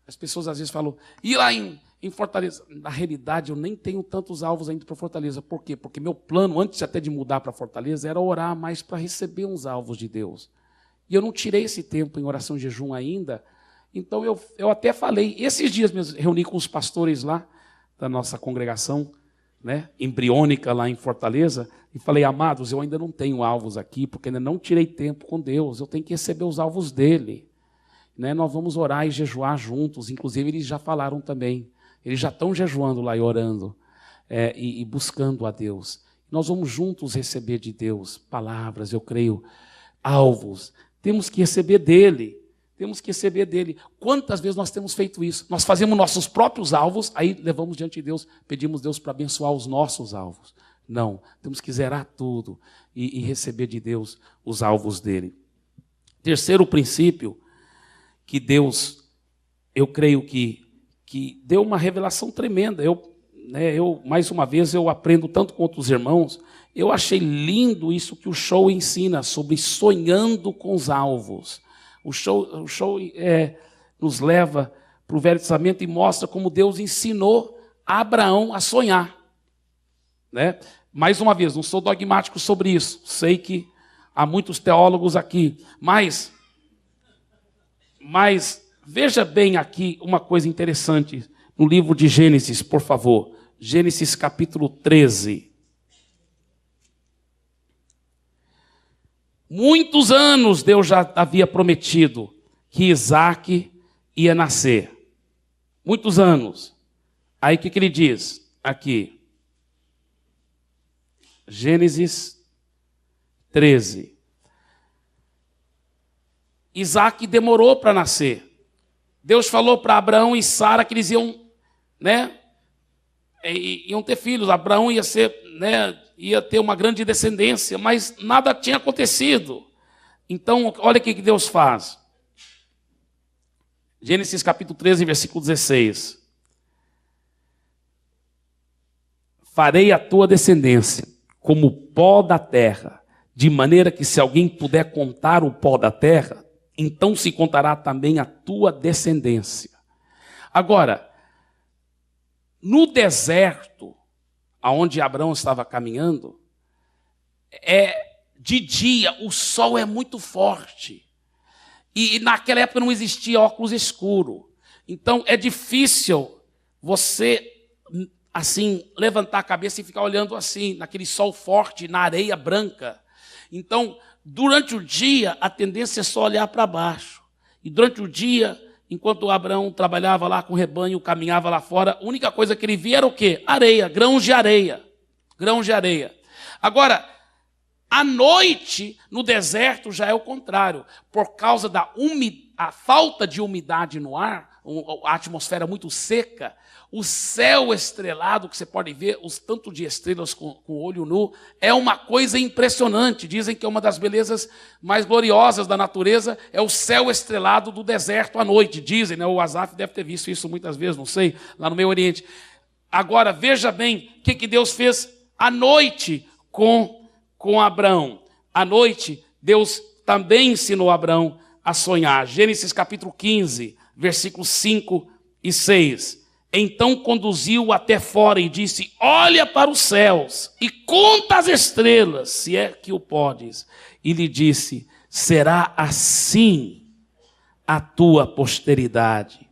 Speaker 1: as pessoas às vezes falam, e lá em Fortaleza? Na realidade, eu nem tenho tantos alvos ainda para Fortaleza. Por quê? Porque meu plano, antes até de mudar para Fortaleza, era orar mais para receber uns alvos de Deus. E eu não tirei esse tempo em oração e jejum ainda. Então eu até falei, esses dias mesmo, reuni com os pastores lá, da nossa congregação, né, embriônica lá em Fortaleza, e falei, amados, eu ainda não tenho alvos aqui, porque ainda não tirei tempo com Deus, eu tenho que receber os alvos dele. Né, nós vamos orar e jejuar juntos, inclusive eles já falaram também. Eles já estão jejuando lá e orando e buscando a Deus. Nós vamos juntos receber de Deus palavras, eu creio, alvos. Temos que receber dele. Temos que receber dele. Quantas vezes nós temos feito isso? Nós fazemos nossos próprios alvos, aí levamos diante de Deus, pedimos Deus para abençoar os nossos alvos. Não, temos que zerar tudo e receber de Deus os alvos dele. Terceiro princípio, que Deus, eu creio que deu uma revelação tremenda. Eu, mais uma vez, eu aprendo tanto com outros irmãos. Eu achei lindo isso que o show ensina sobre sonhando com os alvos. O show nos leva para o Velho Testamento e mostra como Deus ensinou a Abraão a sonhar. Né? Mais uma vez, não sou dogmático sobre isso. Sei que há muitos teólogos aqui, mas veja bem aqui uma coisa interessante no livro de Gênesis, por favor. Gênesis capítulo 13. Muitos anos Deus já havia prometido que Isaac ia nascer. Muitos anos. Aí o que ele diz aqui? Gênesis 13. Isaac demorou para nascer. Deus falou para Abraão e Sara que eles iam, iam ter filhos. Abraão ia ser, ia ter uma grande descendência, mas nada tinha acontecido. Então, olha o que Deus faz. Gênesis capítulo 13, versículo 16. Farei a tua descendência como o pó da terra, de maneira que se alguém puder contar o pó da terra, então se contará também a tua descendência. Agora, no deserto, aonde Abraão estava caminhando, de dia o sol é muito forte. E naquela época não existia óculos escuro. Então é difícil você, assim, levantar a cabeça e ficar olhando assim, naquele sol forte, na areia branca. Então, durante o dia, a tendência é só olhar para baixo. E durante o dia, enquanto Abraão trabalhava lá com o rebanho, caminhava lá fora, a única coisa que ele via era o quê? Areia, grãos de areia. Grãos de areia. Agora, à noite, no deserto, já é o contrário. Por causa da a falta de umidade no ar, a atmosfera muito seca, o céu estrelado, que você pode ver, os tanto de estrelas com o olho nu, é uma coisa impressionante. Dizem que é uma das belezas mais gloriosas da natureza, é o céu estrelado do deserto à noite. Dizem, o Asaf deve ter visto isso muitas vezes, não sei, lá no Meio Oriente. Agora, veja bem o que Deus fez à noite com Abraão. À noite, Deus também ensinou Abraão a sonhar. Gênesis capítulo 15, versículos 5 e 6. Então conduziu até fora e disse: olha para os céus e conta as estrelas, se é que o podes. E lhe disse: será assim a tua posteridade.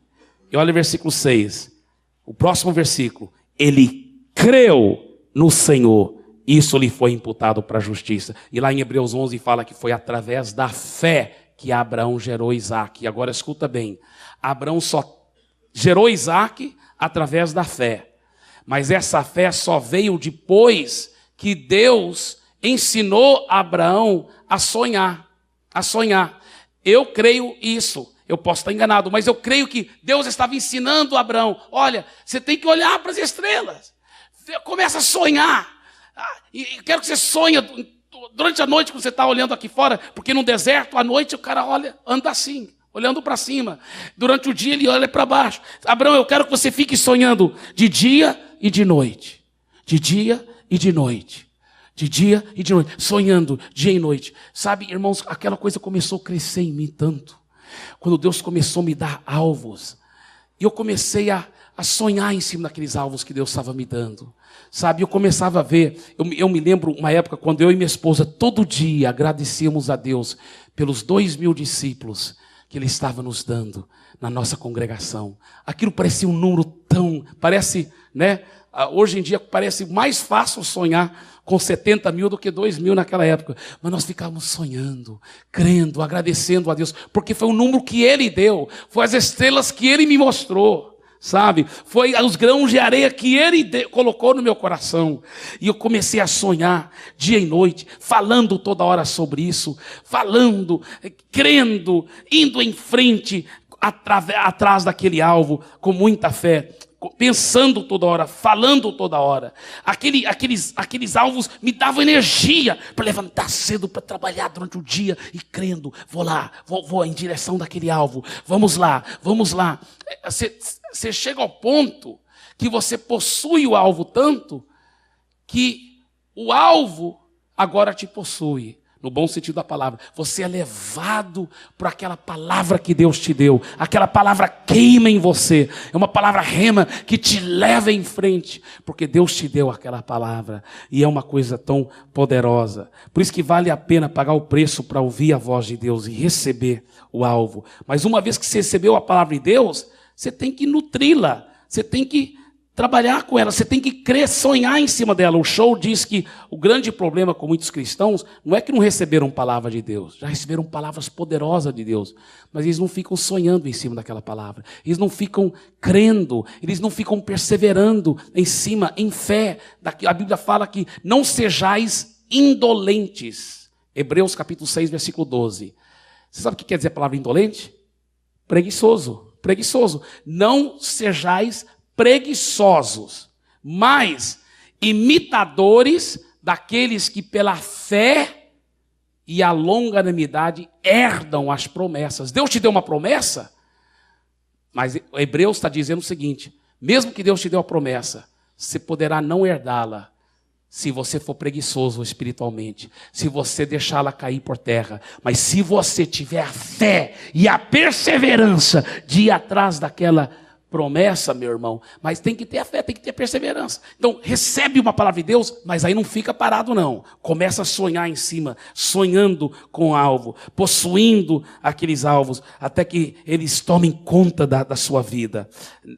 Speaker 1: E olha o versículo 6. O próximo versículo. Ele creu no Senhor. Isso lhe foi imputado para a justiça. E lá em Hebreus 11 fala que foi através da fé que Abraão gerou Isaac. E agora escuta bem. Abraão só gerou Isaac através da fé. Mas essa fé só veio depois que Deus ensinou Abraão a sonhar. A sonhar. Eu creio isso. Eu posso estar enganado, mas eu creio que Deus estava ensinando Abraão. Olha, você tem que olhar para as estrelas. Começa a sonhar. E quero que você sonhe durante a noite que você está olhando aqui fora, porque no deserto, à noite, o cara anda assim, olhando para cima. Durante o dia, ele olha para baixo. Abraão, eu quero que você fique sonhando de dia e de noite. De dia e de noite. De dia e de noite. Sonhando dia e noite. Sabe, irmãos, aquela coisa começou a crescer em mim tanto. Quando Deus começou a me dar alvos, e eu comecei a sonhar em cima daqueles alvos que Deus estava me dando. Sabe, eu começava a ver, eu me lembro uma época quando eu e minha esposa todo dia agradecíamos a Deus pelos 2.000 discípulos que Ele estava nos dando na nossa congregação. Aquilo parecia um número parece, hoje em dia parece mais fácil sonhar com 70.000 do que 2.000 naquela época. Mas nós ficávamos sonhando, crendo, agradecendo a Deus, porque foi o número que Ele deu, foi as estrelas que Ele me mostrou. Sabe, foi os grãos de areia que Ele colocou no meu coração. E eu comecei a sonhar dia e noite, falando toda hora sobre isso, falando, crendo, indo em frente, atrás daquele alvo, com muita fé, pensando toda hora, falando toda hora. Aqueles alvos me davam energia para levantar cedo, para trabalhar durante o dia e crendo, vou lá, vou em direção daquele alvo, vamos lá. Você chega ao ponto que você possui o alvo tanto que o alvo agora te possui. No bom sentido da palavra. Você é levado por aquela palavra que Deus te deu. Aquela palavra queima em você. É uma palavra rema que te leva em frente. Porque Deus te deu aquela palavra. E é uma coisa tão poderosa. Por isso que vale a pena pagar o preço para ouvir a voz de Deus e receber o alvo. Mas uma vez que você recebeu a palavra de Deus, você tem que nutri-la. Você tem que trabalhar com ela, você tem que crer, sonhar em cima dela. O show diz que o grande problema com muitos cristãos não é que não receberam palavra de Deus, já receberam palavras poderosas de Deus, mas eles não ficam sonhando em cima daquela palavra, eles não ficam crendo, eles não ficam perseverando em cima, em fé. A Bíblia fala que não sejais indolentes. Hebreus capítulo 6, versículo 12. Você sabe o que quer dizer a palavra indolente? Preguiçoso, preguiçoso. Não sejais preguiçosos, mas imitadores daqueles que pela fé e a longanimidade herdam as promessas. Deus te deu uma promessa, mas o Hebreus está dizendo o seguinte: mesmo que Deus te deu a promessa, você poderá não herdá-la se você for preguiçoso espiritualmente, se você deixá-la cair por terra. Mas se você tiver a fé e a perseverança de ir atrás daquela promessa, meu irmão, mas tem que ter a fé, tem que ter a perseverança. Então, recebe uma palavra de Deus, mas aí não fica parado não. Começa a sonhar em cima, sonhando com o alvo, possuindo aqueles alvos, até que eles tomem conta da sua vida,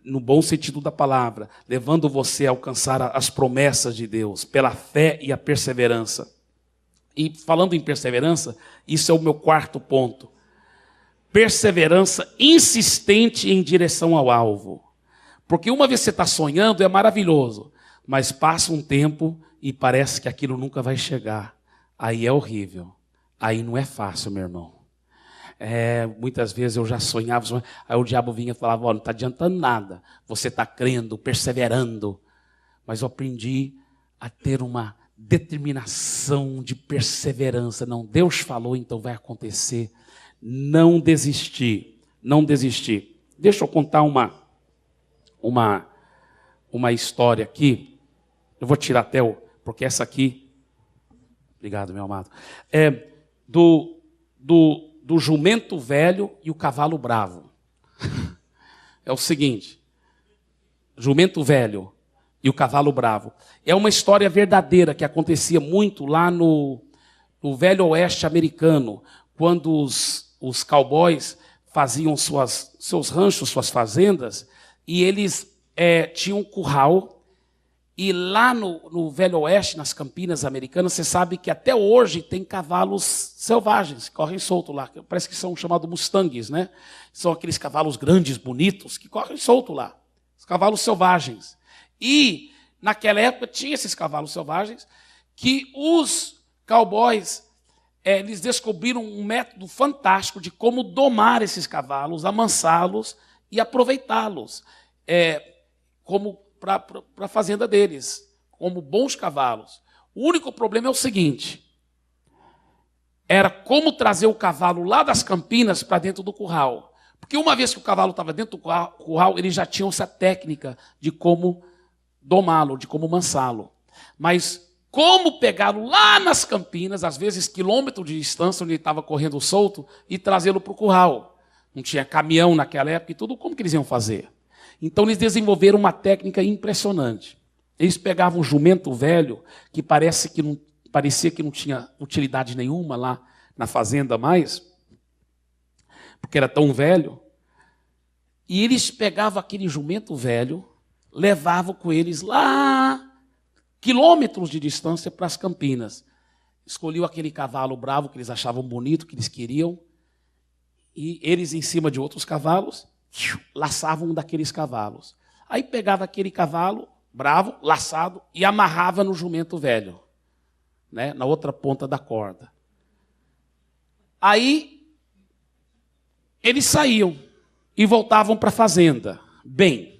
Speaker 1: no bom sentido da palavra, levando você a alcançar as promessas de Deus, pela fé e a perseverança. E falando em perseverança, isso é o meu quarto ponto. Perseverança insistente em direção ao alvo. Porque uma vez que você está sonhando é maravilhoso, mas passa um tempo e parece que aquilo nunca vai chegar. Aí é horrível. Aí não é fácil, meu irmão. Muitas vezes eu já sonhava, aí o diabo vinha e falava: não está adiantando nada, você está crendo, perseverando. Mas eu aprendi a ter uma determinação de perseverança. Não, Deus falou, então vai acontecer. Não desistir, não desistir. Deixa eu contar uma história aqui. Eu vou tirar até porque essa aqui, obrigado, meu amado, é do jumento velho e o cavalo bravo. É o seguinte: jumento velho e o cavalo bravo. É uma história verdadeira que acontecia muito lá no Velho Oeste americano, quando os cowboys faziam seus ranchos, suas fazendas, e eles tinham um curral. E lá no Velho Oeste, nas Campinas americanas, você sabe que até hoje tem cavalos selvagens que correm solto lá. Parece que são chamados mustangs, né? São aqueles cavalos grandes, bonitos, que correm solto lá. Os cavalos selvagens. E naquela época tinha esses cavalos selvagens que os cowboys eles descobriram um método fantástico de como domar esses cavalos, amansá-los e aproveitá-los como para a fazenda deles, como bons cavalos. O único problema é o seguinte: era como trazer o cavalo lá das Campinas para dentro do curral. Porque uma vez que o cavalo estava dentro do curral, eles já tinham essa técnica de como domá-lo, de como mansá-lo. Mas como pegá-lo lá nas Campinas, às vezes quilômetros de distância, onde ele estava correndo solto, e trazê-lo para o curral? Não tinha caminhão naquela época e tudo, como que eles iam fazer? Então eles desenvolveram uma técnica impressionante. Eles pegavam um jumento velho, que parecia que não tinha utilidade nenhuma lá na fazenda mais, porque era tão velho, e eles pegavam aquele jumento velho, levavam com eles lá quilômetros de distância para as Campinas. Escolhiam aquele cavalo bravo que eles achavam bonito, que eles queriam, e eles em cima de outros cavalos, laçavam um daqueles cavalos. Aí pegava aquele cavalo bravo, laçado, e amarrava no jumento velho, né, na outra ponta da corda. Aí eles saíam e voltavam para a fazenda. Bem,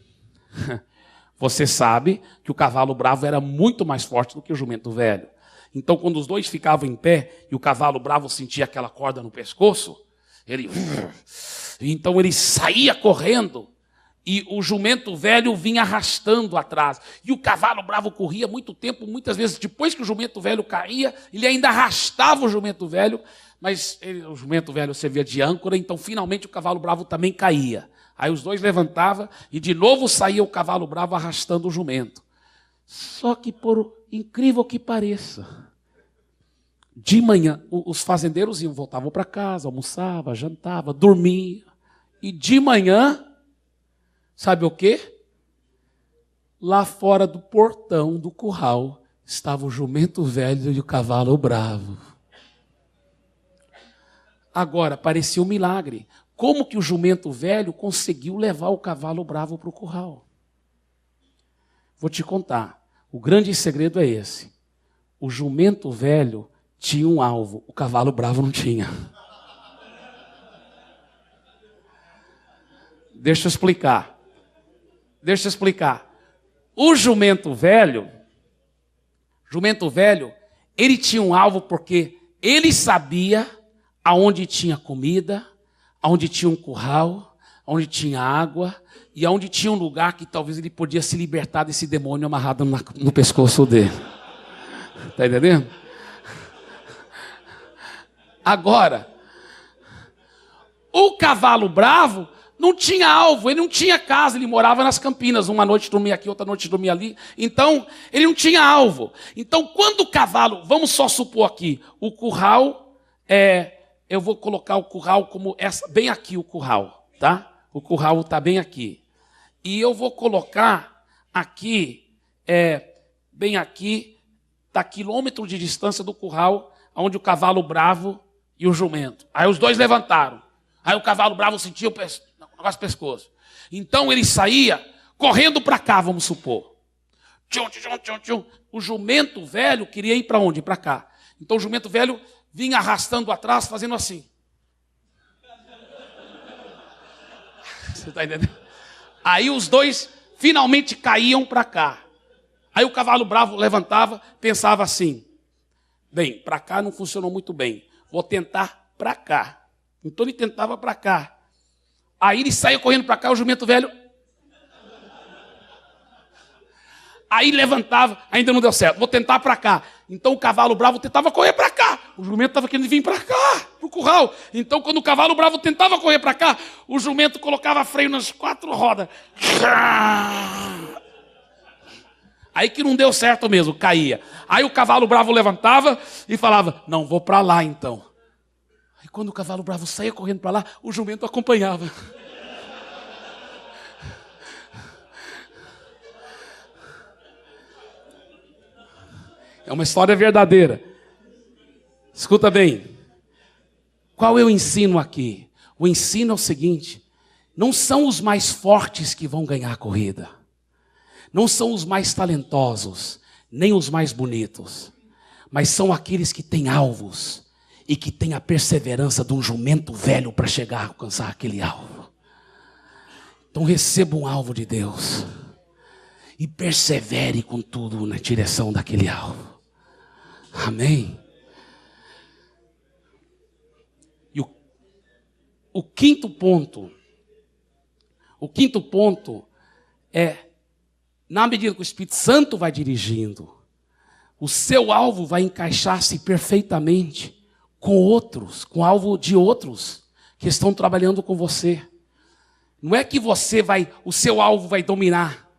Speaker 1: você sabe que o cavalo bravo era muito mais forte do que o jumento velho. Então, quando os dois ficavam em pé e o cavalo bravo sentia aquela corda no pescoço, então ele saía correndo e o jumento velho vinha arrastando atrás. E o cavalo bravo corria muito tempo, muitas vezes depois que o jumento velho caía, ele ainda arrastava o jumento velho, mas o jumento velho servia de âncora, então finalmente o cavalo bravo também caía. Aí os dois levantavam e de novo saía o cavalo bravo arrastando o jumento. Só que, por incrível que pareça, de manhã os fazendeiros voltavam para casa, almoçavam, jantavam, dormiam. E de manhã, sabe o quê? Lá fora do portão do curral estava o jumento velho e o cavalo bravo. Agora, parecia um milagre. Como que o jumento velho conseguiu levar o cavalo bravo para o curral? Vou te contar. O grande segredo é esse. O jumento velho tinha um alvo, o cavalo bravo não tinha. Deixa eu explicar. O jumento velho, ele tinha um alvo porque ele sabia aonde tinha comida, aonde tinha um curral, aonde tinha água e aonde tinha um lugar que talvez ele podia se libertar desse demônio amarrado no pescoço dele. Está entendendo? Agora, o cavalo bravo não tinha alvo, ele não tinha casa, ele morava nas Campinas, uma noite dormia aqui, outra noite dormia ali, então ele não tinha alvo. Então quando o cavalo, vamos só supor aqui, o curral, eu vou colocar o curral como essa, bem aqui o curral, tá? O curral está bem aqui. E eu vou colocar aqui, bem aqui, está quilômetro de distância do curral, onde o cavalo bravo e o jumento. Aí os dois levantaram. Aí o cavalo bravo sentia o negócio do pescoço. Então ele saía correndo para cá, vamos supor. Tchum, tchum, tchum, tchum. O jumento velho queria ir para onde? Para cá. Então o jumento velho vinha arrastando atrás, fazendo assim. Você está entendendo? Aí os dois finalmente caíam para cá. Aí o cavalo bravo levantava, pensava assim: bem, para cá não funcionou muito bem, vou tentar para cá. Então ele tentava para cá. Aí ele saía correndo para cá, o jumento velho. Aí levantava, ainda não deu certo, vou tentar para cá. Então o cavalo bravo tentava correr para cá. O jumento estava querendo vir para cá, para o curral. Então quando o cavalo bravo tentava correr para cá, o jumento colocava freio nas 4 rodas. Aí que não deu certo mesmo, caía. Aí o cavalo bravo levantava e falava: não, vou para lá então. Aí quando o cavalo bravo saía correndo para lá, o jumento acompanhava. É uma história verdadeira. Escuta bem. Qual é o ensino aqui? O ensino é o seguinte: não são os mais fortes que vão ganhar a corrida. Não são os mais talentosos, nem os mais bonitos, mas são aqueles que têm alvos e que têm a perseverança de um jumento velho para chegar a alcançar aquele alvo. Então receba um alvo de Deus e persevere com tudo na direção daquele alvo. Amém? E o quinto ponto é: na medida que o Espírito Santo vai dirigindo, o seu alvo vai encaixar-se perfeitamente com outros, com o alvo de outros que estão trabalhando com você. Não é que o seu alvo vai dominar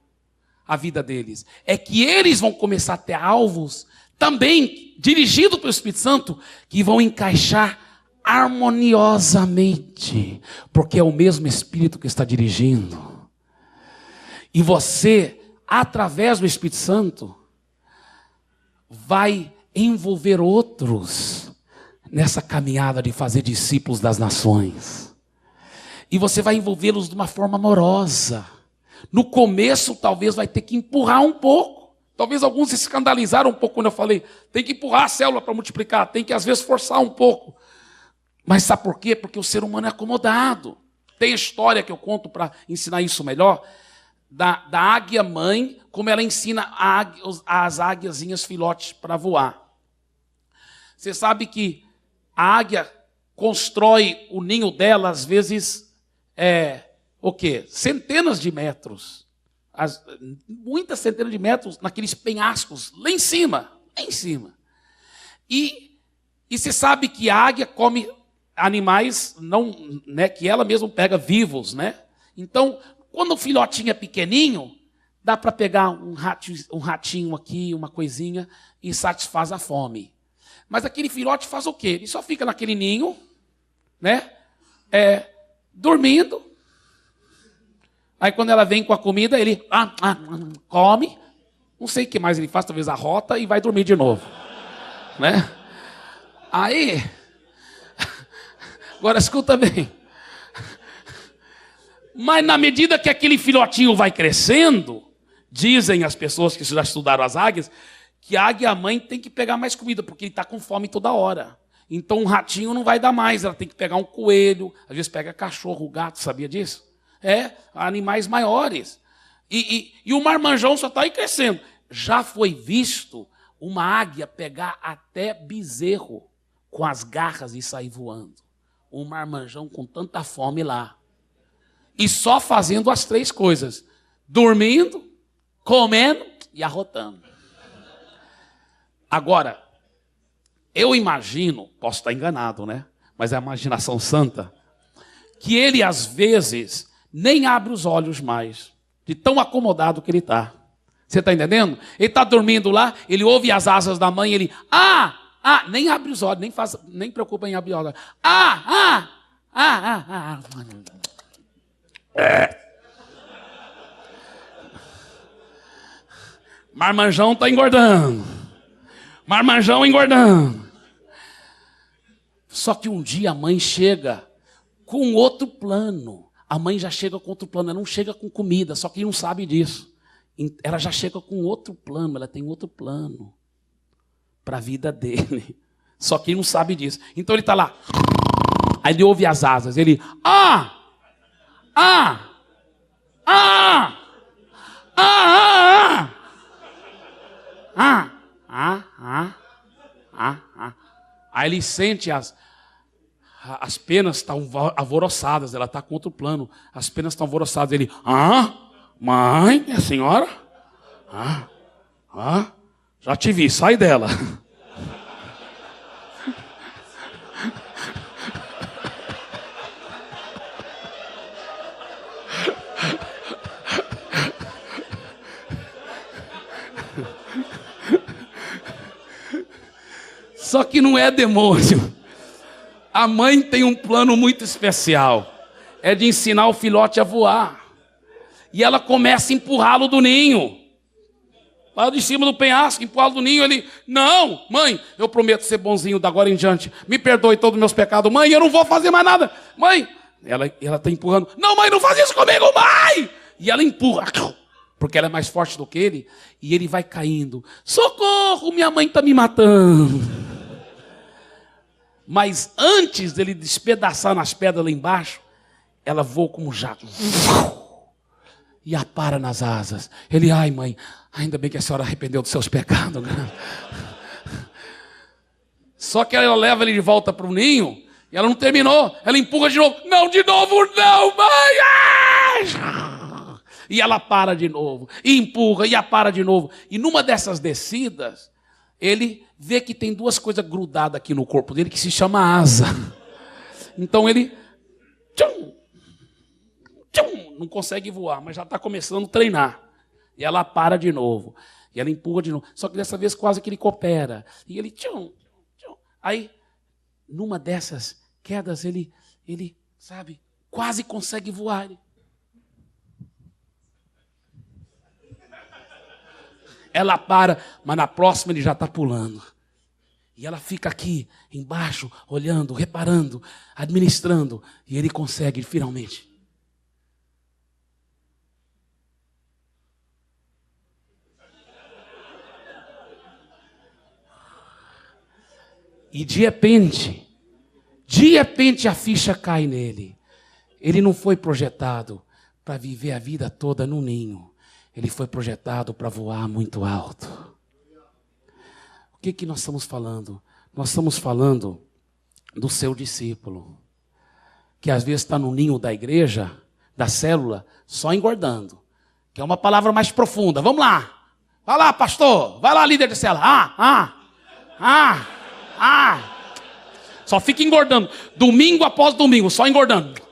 Speaker 1: a vida deles. É que eles vão começar a ter alvos também dirigidos pelo Espírito Santo que vão encaixar harmoniosamente, porque é o mesmo Espírito que está dirigindo. E você, através do Espírito Santo, vai envolver outros nessa caminhada de fazer discípulos das nações. E você vai envolvê-los de uma forma amorosa. No começo, talvez vai ter que empurrar um pouco. Talvez alguns se escandalizaram um pouco quando eu falei: tem que empurrar a célula para multiplicar, tem que às vezes forçar um pouco. Mas sabe por quê? Porque o ser humano é acomodado. Tem a história que eu conto para ensinar isso melhor, da águia mãe, como ela ensina as águiazinhas filhotes para voar. Você sabe que a águia constrói o ninho dela, às vezes, centenas de metros. Muitas centenas de metros naqueles penhascos, lá em cima. E você sabe que a águia come animais que ela mesma pega vivos, né? Então, quando o filhotinho é pequenininho, dá para pegar um ratinho aqui, uma coisinha, e satisfaz a fome. Mas aquele filhote faz o quê? Ele só fica naquele ninho, né? Dormindo. Aí quando ela vem com a comida, ele come. Não sei o que mais ele faz, talvez arrota e vai dormir de novo. Né? Aí, agora escuta bem. Mas na medida que aquele filhotinho vai crescendo, dizem as pessoas que já estudaram as águias, que a águia mãe tem que pegar mais comida, porque ele está com fome toda hora. Então um ratinho não vai dar mais, ela tem que pegar um coelho, às vezes pega cachorro, gato, sabia disso? Animais maiores. E o marmanjão só está aí crescendo. Já foi visto uma águia pegar até bezerro com as garras e sair voando. Um marmanjão com tanta fome lá. E só fazendo as 3 coisas: dormindo, comendo e arrotando. Agora, eu imagino, posso estar enganado, né? Mas é a imaginação santa, que ele às vezes nem abre os olhos mais, de tão acomodado que ele está. Você está entendendo? Ele está dormindo lá, ele ouve as asas da mãe, ele, nem abre os olhos, nem preocupa em abrir os olhos. Marmanjão está engordando. Marmanjão engordando. Só que um dia a mãe chega com outro plano. A mãe já chega com outro plano, ela não chega com comida, só que ele não sabe disso. Ela já chega com outro plano, ela tem outro plano para a vida dele. Só que ele não sabe disso. Então ele está lá. Aí ele ouve as asas, ele... Aí ele sente as penas estão alvoroçadas, ela está com outro plano, as penas estão alvoroçadas, ele, mãe, a senhora? Já te vi, sai dela. Só que não é demônio. A mãe tem um plano muito especial. É de ensinar o filhote a voar. E ela começa a empurrá-lo do ninho. Lá de cima do penhasco, empurrá-lo do ninho. Ele, não, mãe, eu prometo ser bonzinho da agora em diante. Me perdoe todos os meus pecados. Mãe, eu não vou fazer mais nada. Mãe, ela está empurrando. Não, mãe, não faz isso comigo, mãe! E ela empurra. Porque ela é mais forte do que ele. E ele vai caindo. Socorro, minha mãe está me matando. Mas antes dele despedaçar nas pedras lá embaixo, ela voa como um jato. E apara nas asas. Ele, ai mãe, ainda bem que a senhora arrependeu dos seus pecados. Né? Só que ela leva ele de volta para o ninho, e ela não terminou. Ela empurra de novo. Não, de novo não, mãe! Ai! E ela para de novo. E empurra, e apara de novo. E numa dessas descidas, ele vê que tem 2 coisas grudadas aqui no corpo dele que se chama asa. Então ele não consegue voar, mas já está começando a treinar. E ela para de novo. E ela empurra de novo. Só que dessa vez quase que ele coopera. E ele Aí, numa dessas quedas, ele sabe, quase consegue voar. Ela para, mas na próxima ele já está pulando. E ela fica aqui, embaixo, olhando, reparando, administrando. E ele consegue, finalmente. E de repente a ficha cai nele. Ele não foi projetado para viver a vida toda no ninho. Ele foi projetado para voar muito alto. O que nós estamos falando? Nós estamos falando do seu discípulo, que às vezes está no ninho da igreja, da célula, só engordando. Que é uma palavra mais profunda. Vamos lá. Vai lá, pastor. Vai lá, líder de célula. Só fica engordando. Domingo após domingo, só engordando.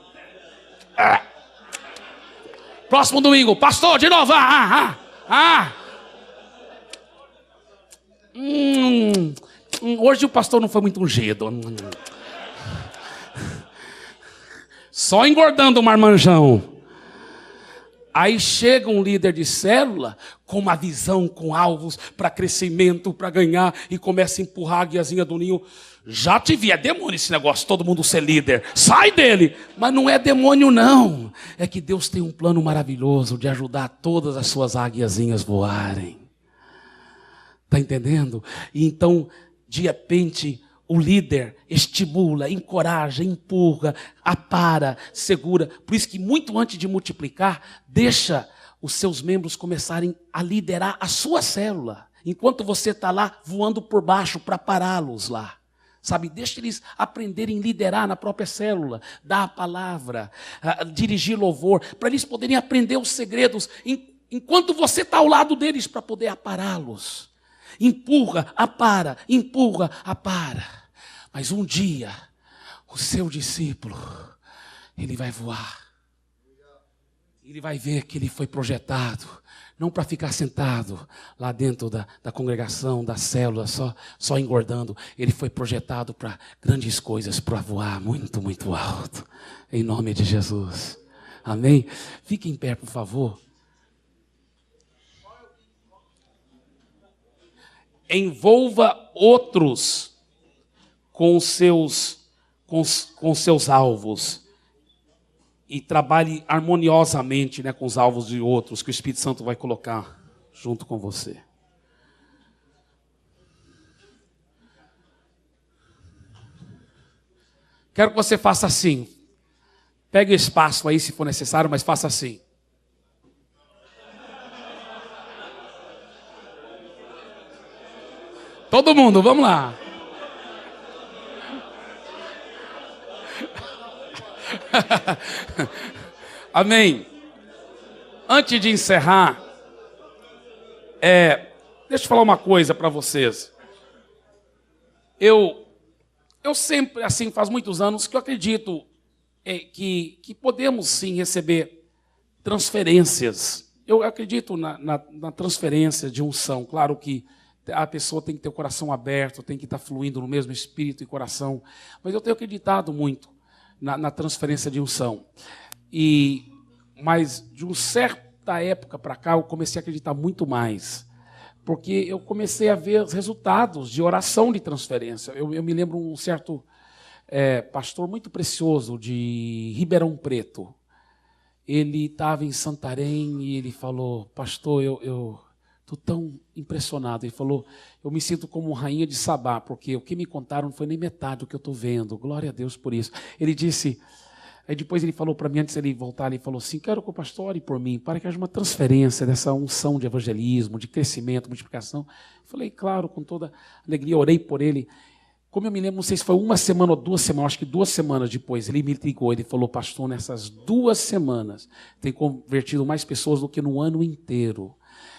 Speaker 1: Próximo domingo, pastor, de novo. Hoje o pastor não foi muito ungido. Só engordando o marmanjão. Aí chega um líder de célula com uma visão, com alvos para crescimento, para ganhar, e começa a empurrar a guiazinha do ninho. Já te vi, é demônio esse negócio, todo mundo ser líder. Sai dele! Mas não é demônio não. É que Deus tem um plano maravilhoso de ajudar todas as suas águiazinhas voarem. Está entendendo? E então, de repente, o líder estimula, encoraja, empurra, apara, segura. Por isso que muito antes de multiplicar, deixa os seus membros começarem a liderar a sua célula. Enquanto você está lá voando por baixo para pará-los lá. Sabe, deixa eles aprenderem a liderar na própria célula, dar a palavra, dirigir louvor, para eles poderem aprender os segredos, enquanto você está ao lado deles, para poder apará-los. Empurra, apara, empurra, apara. Mas um dia, o seu discípulo, ele vai voar. Ele vai ver que ele foi projetado, não para ficar sentado lá dentro da congregação, da célula, só engordando. Ele foi projetado para grandes coisas, para voar muito, muito alto. Em nome de Jesus. Amém? Fique em pé, por favor. Envolva outros com seus alvos e trabalhe harmoniosamente, com os alvos de outros que o Espírito Santo vai colocar junto com você. Quero que você faça assim. Pegue espaço aí se for necessário, mas faça assim. Todo mundo, vamos lá. Amém. Antes de encerrar, deixa eu falar uma coisa para vocês. Eu sempre, assim, faz muitos anos que eu acredito que podemos sim receber transferências. Eu acredito na transferência de unção. Claro que a pessoa tem que ter o coração aberto, tem que estar fluindo no mesmo espírito e coração. Mas eu tenho acreditado muito na transferência de unção. Mas de uma certa época para cá, eu comecei a acreditar muito mais. Porque eu comecei a ver os resultados de oração de transferência. Eu me lembro um certo pastor muito precioso de Ribeirão Preto. Ele estava em Santarém e ele falou: pastor, eu estou tão impressionado. Ele falou: eu me sinto como rainha de Sabá, porque o que me contaram não foi nem metade do que eu estou vendo. Glória a Deus por isso. Ele disse, aí depois ele falou para mim, antes de ele voltar, ele falou assim: quero que o pastor ore por mim, para que haja uma transferência dessa unção de evangelismo, de crescimento, multiplicação. Eu falei, claro, com toda alegria, orei por ele. Como eu me lembro, não sei se foi uma semana ou 2 semanas, acho que 2 semanas depois, ele me ligou, ele falou: pastor, nessas 2 semanas, tem convertido mais pessoas do que no ano inteiro.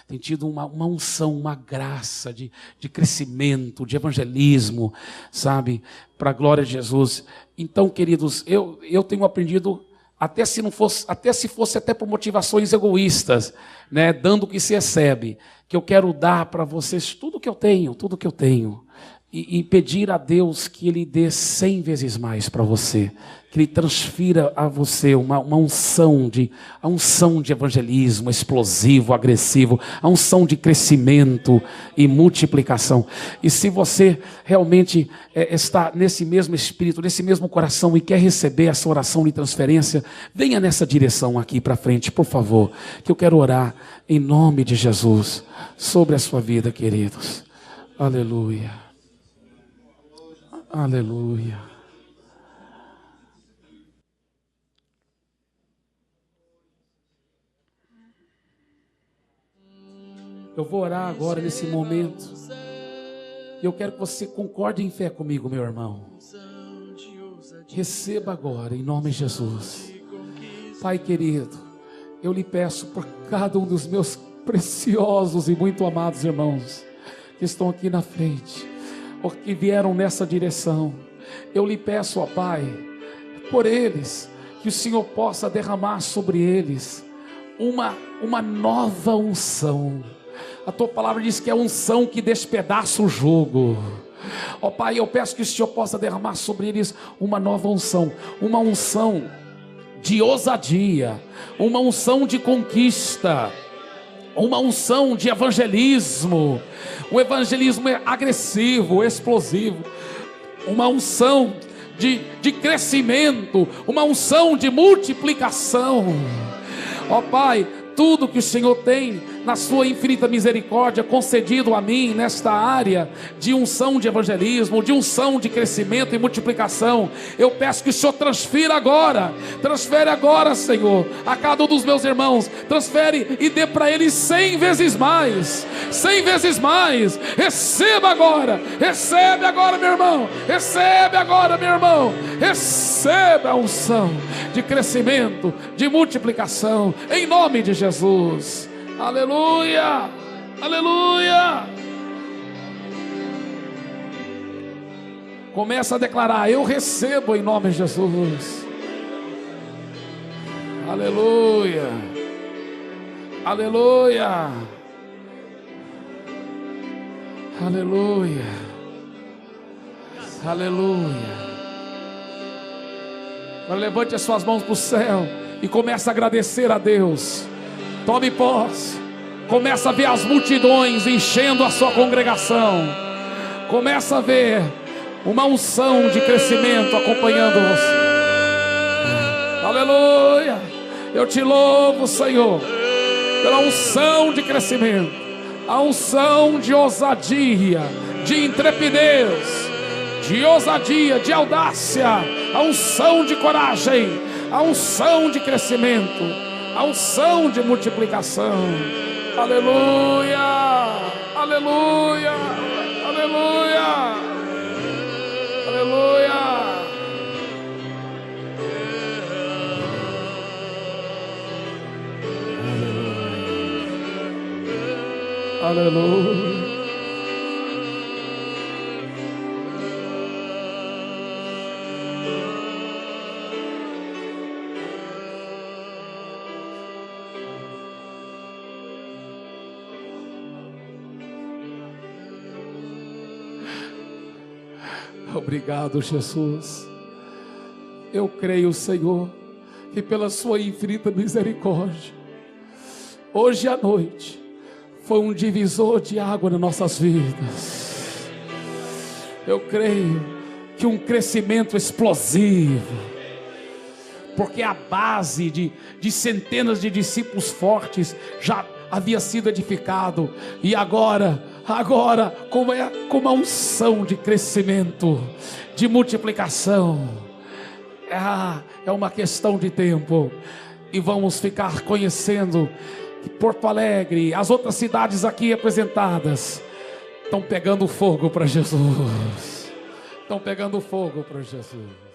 Speaker 1: Tem tido uma unção, uma graça de crescimento, de evangelismo, sabe? Para a glória de Jesus. Então, queridos, eu tenho aprendido, até se fosse até por motivações egoístas, dando o que se recebe, que eu quero dar para vocês tudo que eu tenho, e pedir a Deus que Ele dê 100 vezes mais para você, que Ele transfira a você uma unção de evangelismo explosivo, agressivo, a unção de crescimento e multiplicação. E se você realmente está nesse mesmo espírito, nesse mesmo coração e quer receber essa oração de transferência, venha nessa direção aqui para frente, por favor, que eu quero orar em nome de Jesus sobre a sua vida, queridos. Aleluia. Aleluia. Eu vou orar agora nesse momento. E eu quero que você concorde em fé comigo, meu irmão. Receba agora, em nome de Jesus. Pai querido, eu lhe peço por cada um dos meus preciosos e muito amados irmãos que estão aqui na frente, que vieram nessa direção. Eu lhe peço, ó Pai, por eles, que o Senhor possa derramar sobre eles uma nova unção. A tua palavra diz que é a unção que despedaça o jugo. Ó Pai, eu peço que o Senhor possa derramar sobre eles uma nova unção, uma unção de ousadia, uma unção de conquista, uma unção de evangelismo, um evangelismo agressivo, explosivo, uma unção de crescimento, uma unção de multiplicação. Ó Pai, tudo que o Senhor tem na sua infinita misericórdia concedido a mim nesta área de unção de evangelismo, de unção de crescimento e multiplicação, eu peço que o Senhor transfere agora, Senhor, a cada um dos meus irmãos, transfere e dê para eles 100 vezes mais, 100 vezes mais. Receba agora, recebe agora, meu irmão, recebe agora, meu irmão, receba a unção de crescimento, de multiplicação, em nome de Jesus. Aleluia, aleluia. Começa a declarar: eu recebo em nome de Jesus. Aleluia, aleluia, aleluia, aleluia. Agora levante as suas mãos para o céu e comece a agradecer a Deus. Tome posse. Começa a ver as multidões enchendo a sua congregação. Começa a ver uma unção de crescimento acompanhando você. Aleluia. Eu te louvo, Senhor, pela unção de crescimento, a unção de ousadia, de intrepidez, de ousadia, de audácia, a unção de coragem, a unção de crescimento, a unção de multiplicação. Aleluia, aleluia, aleluia, aleluia. Aleluia. Obrigado, Jesus. Eu creio, Senhor, que pela sua infinita misericórdia, hoje à noite foi um divisor de água nas nossas vidas. Eu creio que um crescimento explosivo, porque a base de centenas de discípulos fortes já havia sido edificado, e agora com uma unção de crescimento, de multiplicação, é uma questão de tempo, e vamos ficar conhecendo que Porto Alegre, as outras cidades aqui representadas, estão pegando fogo para Jesus, estão pegando fogo para Jesus.